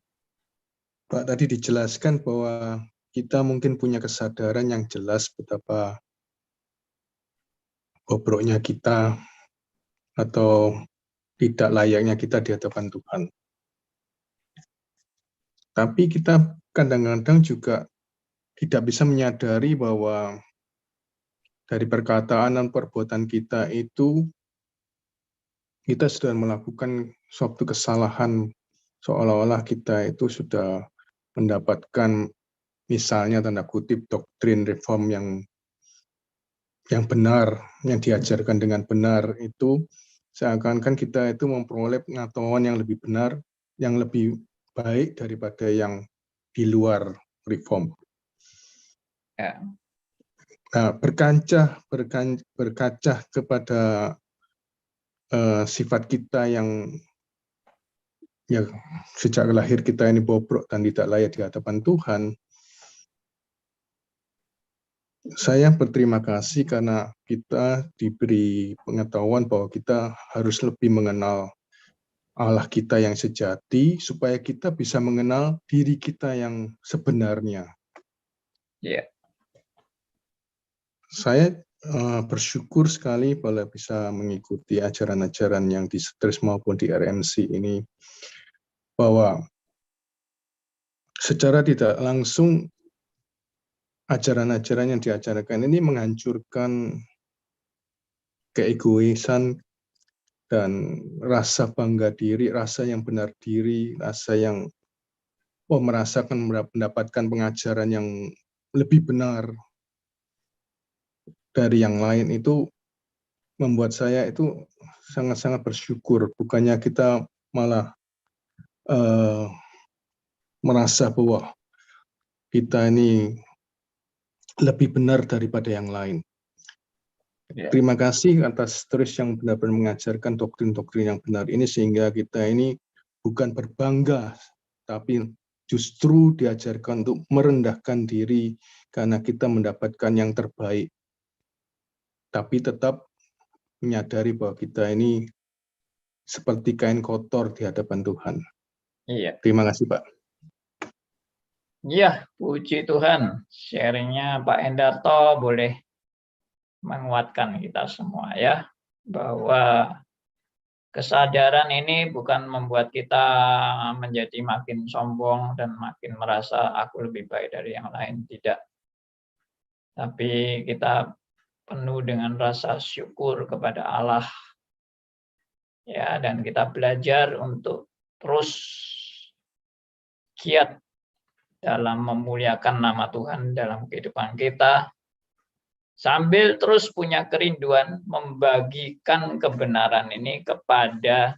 Pak, tadi dijelaskan bahwa kita mungkin punya kesadaran yang jelas betapa bobroknya kita atau tidak layaknya kita di hadapan Tuhan. Tapi kita kadang-kadang juga tidak bisa menyadari bahwa dari perkataan dan perbuatan kita itu kita sudah melakukan suatu kesalahan, seolah-olah kita itu sudah mendapatkan misalnya tanda kutip doktrin reform yang benar, yang diajarkan dengan benar, itu seakan-akan kita itu memperoleh pengetahuan yang lebih benar, yang lebih baik daripada yang di luar reform. Ya. Nah, berkaca kepada sifat kita yang ya sejak lahir kita ini bobrok dan tidak layak di hadapan Tuhan. Saya berterima kasih karena kita diberi pengetahuan bahwa kita harus lebih mengenal Allah kita yang sejati supaya kita bisa mengenal diri kita yang sebenarnya. Yeah. Saya bersyukur sekali bila bisa mengikuti ajaran-ajaran yang di Sutris maupun di RMC ini, bahwa secara tidak langsung ajaran-ajaran yang diajarkan ini menghancurkan keegoisan dan rasa bangga diri, rasa yang benar diri, rasa yang mendapatkan pengajaran yang lebih benar dari yang lain. Itu membuat saya itu sangat-sangat bersyukur. Bukannya kita malah merasa bahwa kita ini lebih benar daripada yang lain. Terima kasih atas terus yang benar-benar mengajarkan doktrin-doktrin yang benar ini, sehingga kita ini bukan berbangga, tapi justru diajarkan untuk merendahkan diri karena kita mendapatkan yang terbaik. Tapi tetap menyadari bahwa kita ini seperti kain kotor di hadapan Tuhan. Iya. Terima kasih, Pak. Iya, puji Tuhan. Sharingnya Pak Hendarto boleh menguatkan kita semua ya, bahwa kesadaran ini bukan membuat kita menjadi makin sombong dan makin merasa aku lebih baik dari yang lain, tidak. Tapi kita penuh dengan rasa syukur kepada Allah ya, dan kita belajar untuk terus giat dalam memuliakan nama Tuhan dalam kehidupan kita, sambil terus punya kerinduan membagikan kebenaran ini kepada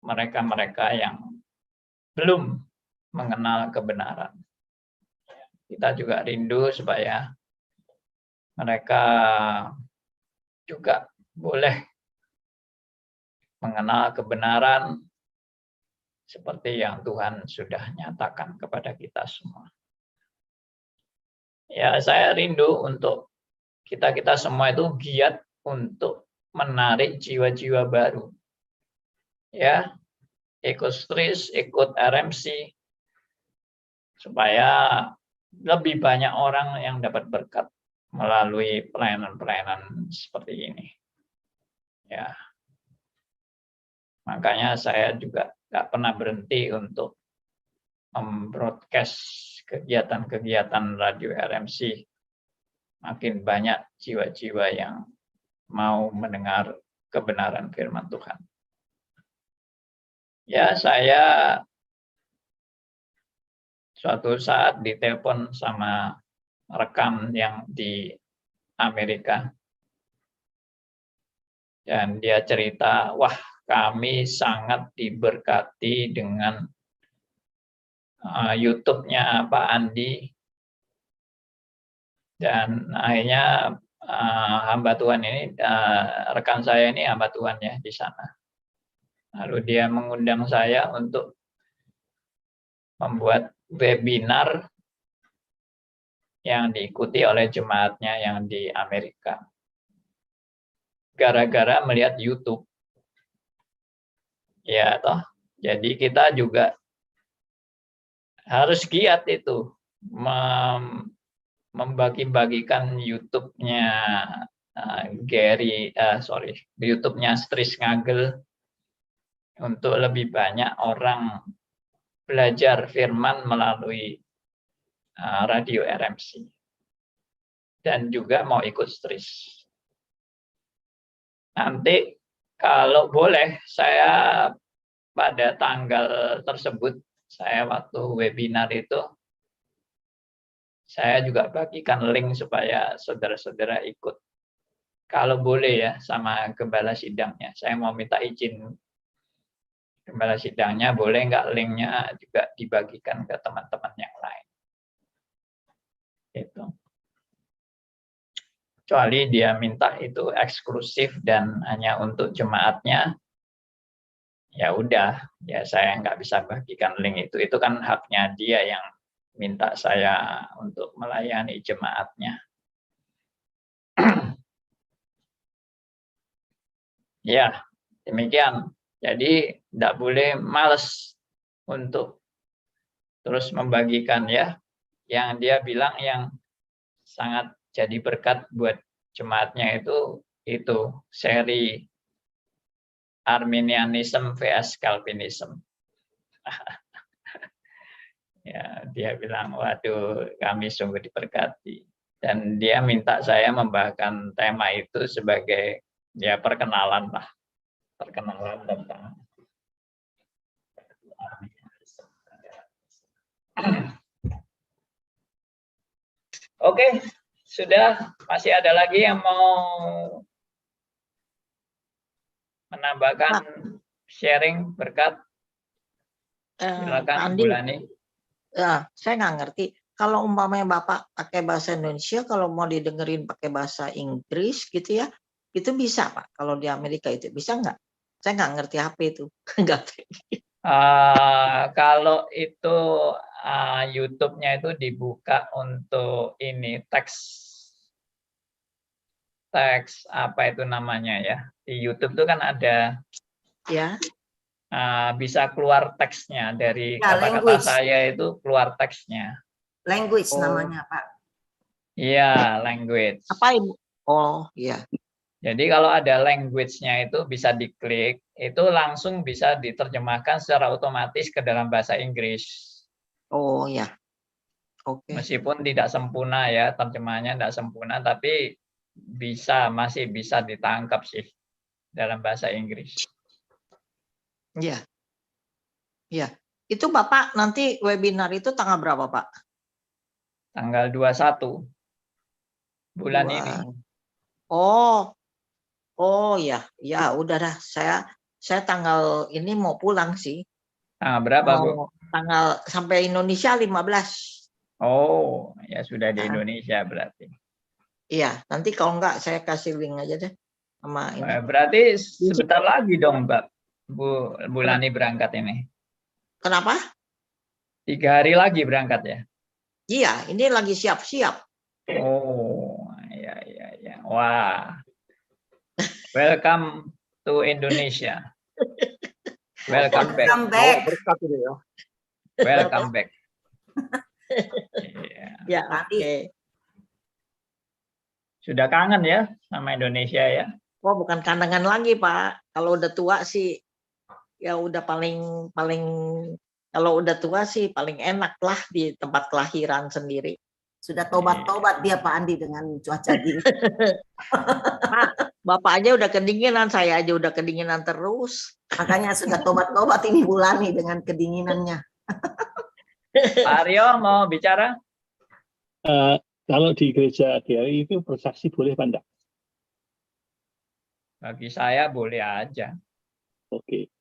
mereka-mereka yang belum mengenal kebenaran. Kita juga rindu supaya mereka juga boleh mengenal kebenaran seperti yang Tuhan sudah nyatakan kepada kita semua. Ya, saya rindu untuk kita semua itu giat untuk menarik jiwa-jiwa baru. Ya, ikut Sutris, ikut RMC, supaya lebih banyak orang yang dapat berkat melalui pelayanan-pelayanan seperti ini. Ya, makanya saya juga nggak pernah berhenti untuk membroadcast kegiatan-kegiatan radio RMC. Makin banyak jiwa-jiwa yang mau mendengar kebenaran firman Tuhan. Ya, saya suatu saat ditelepon sama rekan yang di Amerika. Dan dia cerita, wah kami sangat diberkati dengan YouTube-nya Pak Andi. Dan akhirnya hamba Tuhan ini, rekan saya ini hamba Tuhan ya di sana. Lalu dia mengundang saya untuk membuat webinar yang diikuti oleh jemaatnya yang di Amerika. Gara-gara melihat YouTube. Ya toh, jadi kita juga harus giat itu membagi-bagikan YouTube-nya YouTube-nya Stris Ngagel untuk lebih banyak orang belajar firman melalui radio RMC. Dan juga mau ikut Stris. Nanti kalau boleh saya pada tanggal tersebut, saya waktu webinar itu, saya juga bagikan link supaya saudara-saudara ikut. Kalau boleh ya, sama gembala sidangnya. Saya mau minta izin gembala sidangnya, boleh nggak linknya juga dibagikan ke teman-teman yang lain. Itu. Kecuali dia minta itu eksklusif dan hanya untuk jemaatnya, ya udah, ya saya nggak bisa bagikan link itu kan haknya dia yang minta saya untuk melayani jemaatnya. Ya, demikian. Jadi tidak boleh males untuk terus membagikan ya, yang dia bilang yang sangat jadi berkat buat jemaatnya itu seri Arminianism vs Calvinism. Ya, dia bilang, waduh, kami sungguh diberkati. Dan dia minta saya membawakan tema itu sebagai ya perkenalan lah, perkenalan tentang Oke, sudah. Masih ada lagi yang mau menambahkan sharing berkat? Silakan, Andi, Bulani. Ya, saya nggak ngerti. Kalau umpamanya Bapak pakai bahasa Indonesia, kalau mau didengerin pakai bahasa Inggris gitu ya, itu bisa Pak. Kalau di Amerika itu bisa nggak? Saya nggak ngerti HP itu. Nggak. Kalau itu YouTube-nya itu dibuka untuk ini teks apa itu namanya ya, di YouTube itu kan ada Ya. Bisa keluar teksnya dari Ya, kata-kata saya itu keluar teksnya. Language namanya Pak. Iya, language. Apa Ibu? Oh iya. Jadi kalau ada language-nya itu bisa diklik, itu langsung bisa diterjemahkan secara otomatis ke dalam bahasa Inggris. Oh ya. Oke. Meskipun tidak sempurna ya, terjemahannya tidak sempurna, tapi masih bisa ditangkap sih dalam bahasa Inggris. Iya. Iya. Itu Bapak nanti webinar itu tanggal berapa Pak? Tanggal 21 bulan ini. Oh ya, ya udah dah. Saya tanggal ini mau pulang sih. Tanggal berapa Bu? Tanggal sampai Indonesia 15. Oh, ya sudah di Indonesia berarti. Iya, nanti kalau enggak saya kasih link aja deh sama ini. Berarti sebentar lagi dong, Mbak. Bu Bulani berangkat ini. Kenapa? 3 hari lagi berangkat ya? Iya, ini lagi siap-siap. Oh, ya. Wah. Welcome to Indonesia. Welcome back. Welcome back. Berkat ini ya. Welcome back. Ya, Pak Andi. oke. Sudah kangen ya sama Indonesia ya? Oh, bukan kandangan lagi, Pak. Kalau udah tua sih, ya udah paling kalau udah tua sih paling enak lah di tempat kelahiran sendiri. Sudah tobat-tobat dia Pak Andi dengan cuaca gini. Pak, Bapak aja udah kedinginan, saya aja udah kedinginan terus. Makanya sudah tobat-tobat ini Bulani dengan kedinginannya. Pak Aryo mau bicara? Kalau di gereja GRI itu bersaksi boleh Pak enggak? Bagi saya boleh aja. Oke.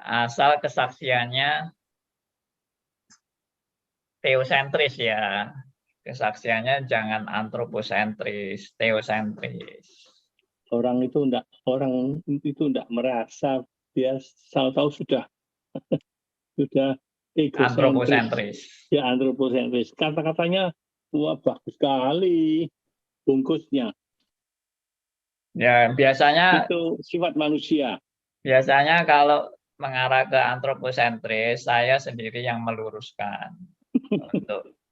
Asal kesaksiannya teosentris ya. Kesaksiannya jangan antroposentris, teosentris. Orang itu enggak merasa dia tahu-tahu sudah Antroposentris. Ya, antroposentris. Kata-katanya wah bagus sekali bungkusnya. Ya, biasanya Itu sifat manusia. Biasanya kalau mengarah ke antroposentris, saya sendiri yang meluruskan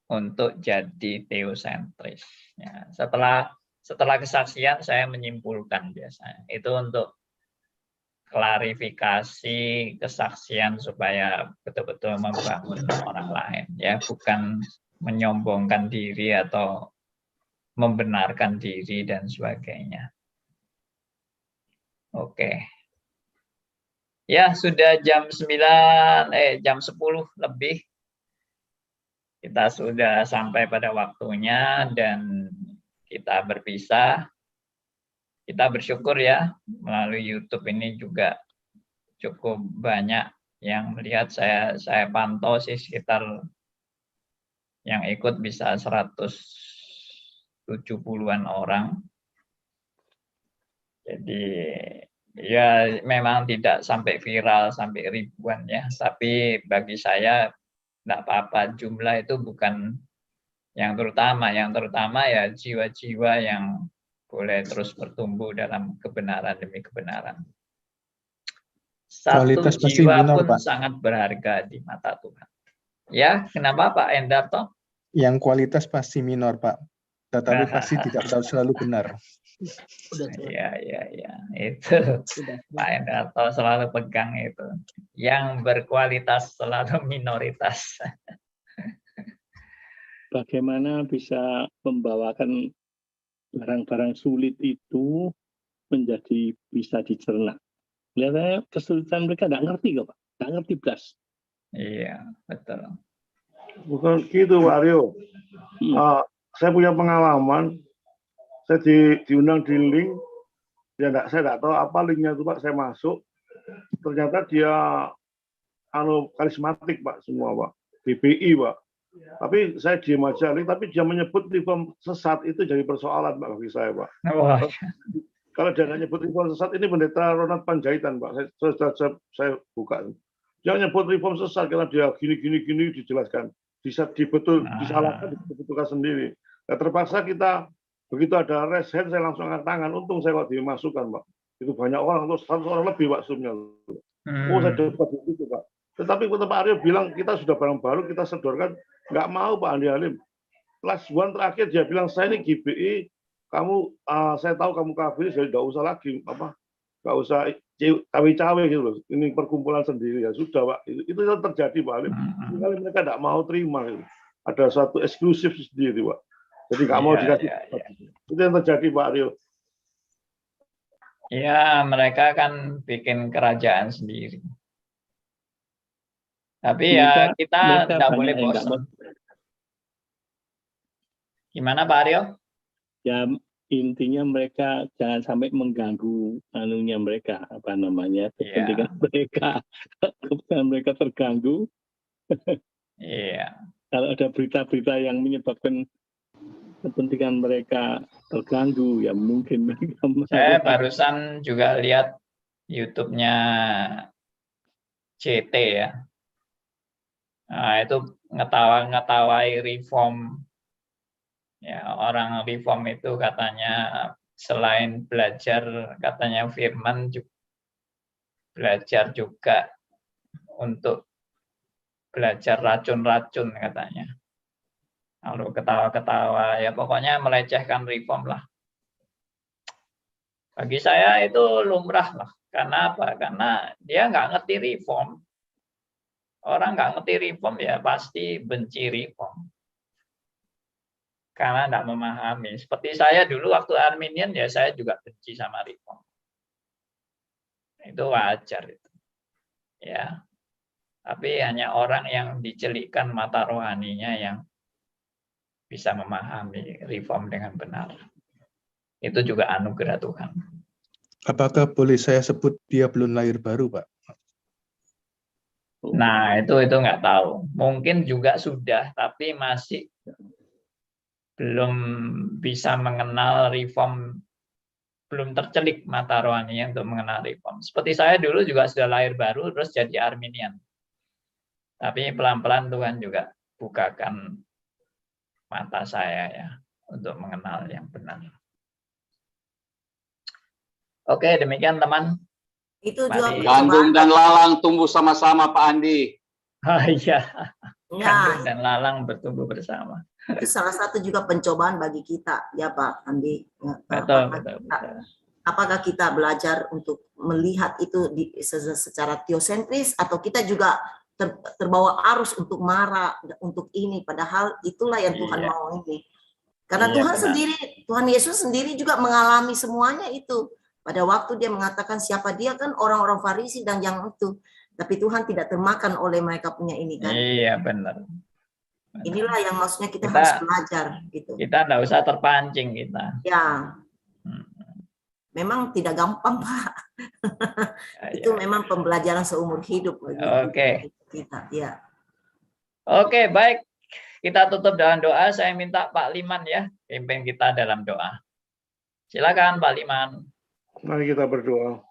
untuk jadi teosentris. Ya, setelah kesaksian saya menyimpulkan biasanya. Itu untuk klarifikasi kesaksian supaya betul-betul membangun orang lain, ya, bukan menyombongkan diri atau membenarkan diri dan sebagainya. Oke. Ya, sudah jam 10 lebih. Kita sudah sampai pada waktunya dan kita berpisah. Kita bersyukur ya, melalui YouTube ini juga cukup banyak yang melihat. Saya pantau sih sekitar yang ikut bisa 170-an orang. Jadi ya memang tidak sampai viral, sampai ribuan ya. Tapi bagi saya tidak apa-apa, jumlah itu bukan yang terutama. Yang terutama ya jiwa-jiwa yang boleh terus bertumbuh dalam kebenaran demi kebenaran. Satu Kualitas pasti jiwa minor, pun Pak. sangat berharga di mata Tuhan. Ya, kenapa Pak Endarto? Yang kualitas pasti minor, Pak. Tetapi pasti tidak selalu benar. Iya. Itu Pak Endarto selalu pegang itu. Yang berkualitas selalu minoritas. Bagaimana bisa membawakan barang-barang sulit itu menjadi bisa dicerna. Lihatnya kesulitan mereka nggak ngerti kok Pak, nggak ngerti belas. Iya, betul. Bukan gitu Pak Aryo. Saya punya pengalaman, saya diundang di link, saya nggak tahu apa linknya itu Pak, saya masuk, ternyata dia karismatik Pak semua Pak, BPI Pak. Tapi saya diam aja, tapi dia menyebut reform sesat itu jadi persoalan Pak bagi saya Pak. Wah. Kalau dia nggak nyebut reform sesat, ini pendeta Ronald Panjaitan Pak, saya buka. Dia nyebut reform sesat karena dia gini dijelaskan, disalahkan, dibetulkan sendiri. Nah, terpaksa kita begitu ada raise hand, saya langsung angkat tangan. Untung saya kok dimasukkan Pak. Itu banyak orang, untuk 100 orang lebih Pak Zoom-nya. Oh saya dapat itu Pak. Tetapi Pak Aryo bilang kita sudah barang baru, kita sedorkan, nggak mau Pak Andi Halim. Kelas 1 terakhir dia bilang saya ini GBI, kamu saya tahu kamu kafir, jadi nggak usah lagi nggak usah cawe-cawe gitu loh. Ini perkumpulan sendiri ya sudah Pak. Itu yang terjadi Pak Halim. Kali mereka nggak mau terima. Gitu. Ada satu eksklusif sendiri Pak. Jadi nggak mau dikasih. Itu yang terjadi Pak Aryo. Ya mereka kan bikin kerajaan sendiri. Tapi ya kita tidak boleh bosan. Gimana Pak Aryo? Ya intinya mereka jangan sampai mengganggu mereka, kepentingan mereka. Kepentingan mereka terganggu. Iya. Kalau ada berita-berita yang menyebabkan kepentingan mereka terganggu, ya mungkin mereka. Saya barusan juga lihat YouTube-nya CT ya. Nah, itu ngetawai reform. Ya, orang reform itu katanya selain belajar, katanya firman belajar juga untuk belajar racun-racun katanya. Lalu ketawa-ketawa, ya pokoknya melecehkan reform lah. Bagi saya itu lumrah lah. Karena apa? Karena dia nggak ngerti reform. Orang nggak ngerti reform ya pasti benci reform. Karena nggak memahami. Seperti saya dulu waktu Arminian ya saya juga benci sama reform. Itu wajar itu. Ya. Tapi hanya orang yang dicelikkan mata rohaninya yang bisa memahami reform dengan benar. Itu juga anugerah Tuhan. Apakah boleh saya sebut dia belum lahir baru, Pak? Nah, itu nggak tahu. Mungkin juga sudah, tapi masih belum bisa mengenal reform, belum tercelik mata rohaninya untuk mengenal reform. Seperti saya dulu juga sudah lahir baru, terus jadi Arminian. Tapi pelan-pelan Tuhan juga bukakan mata saya ya untuk mengenal yang benar. Oke, demikian teman. Itu juga Gandum dan lalang tumbuh sama-sama, Pak Andi. Oh iya, ya, gandum dan lalang bertumbuh bersama. itu salah satu juga pencobaan bagi kita, ya Pak Andi. Ya, Betul. apakah kita belajar untuk melihat itu secara teosentris atau kita juga terbawa arus untuk marah, untuk ini, padahal itulah yang Tuhan mau ini. Karena Tuhan benar. Tuhan Yesus sendiri juga mengalami semuanya itu. Pada waktu dia mengatakan siapa dia kan orang-orang Farisi dan yang itu. Tapi Tuhan tidak termakan oleh mereka punya ini kan. Iya benar. Inilah yang maksudnya kita harus belajar gitu. Kita tidak usah terpancing kita. Ya. Memang tidak gampang, Pak. Itu memang pembelajaran seumur hidup bagi kita. Ya. Oke, baik. Kita tutup dengan doa. Saya minta Pak Liman ya, pimpin kita dalam doa. Silakan Pak Liman. Mari kita berdoa.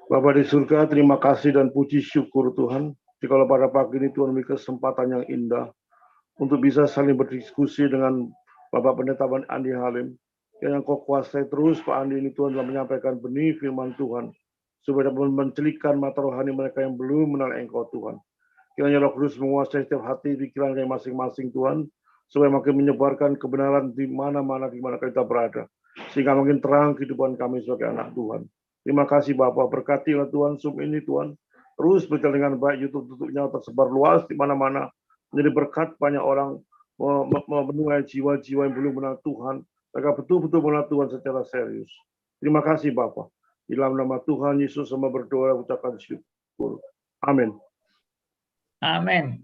Bapa di surga, terima kasih dan puji syukur Tuhan. Jikalau pada pagi ini Tuhan memberi kesempatan yang indah untuk bisa saling berdiskusi dengan Bapak Pendeta Andi Halim. Yang kau kuasai terus Pak Andi ini Tuhan telah menyampaikan benih firman Tuhan. Supaya dapat mencelikkan mata rohani mereka yang belum mengenal Engkau Tuhan. Kiranya Roh Kudus menguasai setiap hati pikiran kami masing-masing Tuhan. Supaya makin menyebarkan kebenaran di mana-mana di mana kita berada. Sehingga makin terang kehidupan kami sebagai anak Tuhan. Terima kasih Bapak, berkatilah Tuhan Zoom ini Tuhan. Terus berjalan dengan baik, YouTube-nya tersebar luas di mana-mana. Menjadi berkat banyak orang memenuhi jiwa-jiwa yang belum mengenal Tuhan. Mereka betul-betul mengenal Tuhan secara serius. Terima kasih Bapak. Di dalam nama Tuhan Yesus sama berdoa ucapkan syukur. Amin. Amin.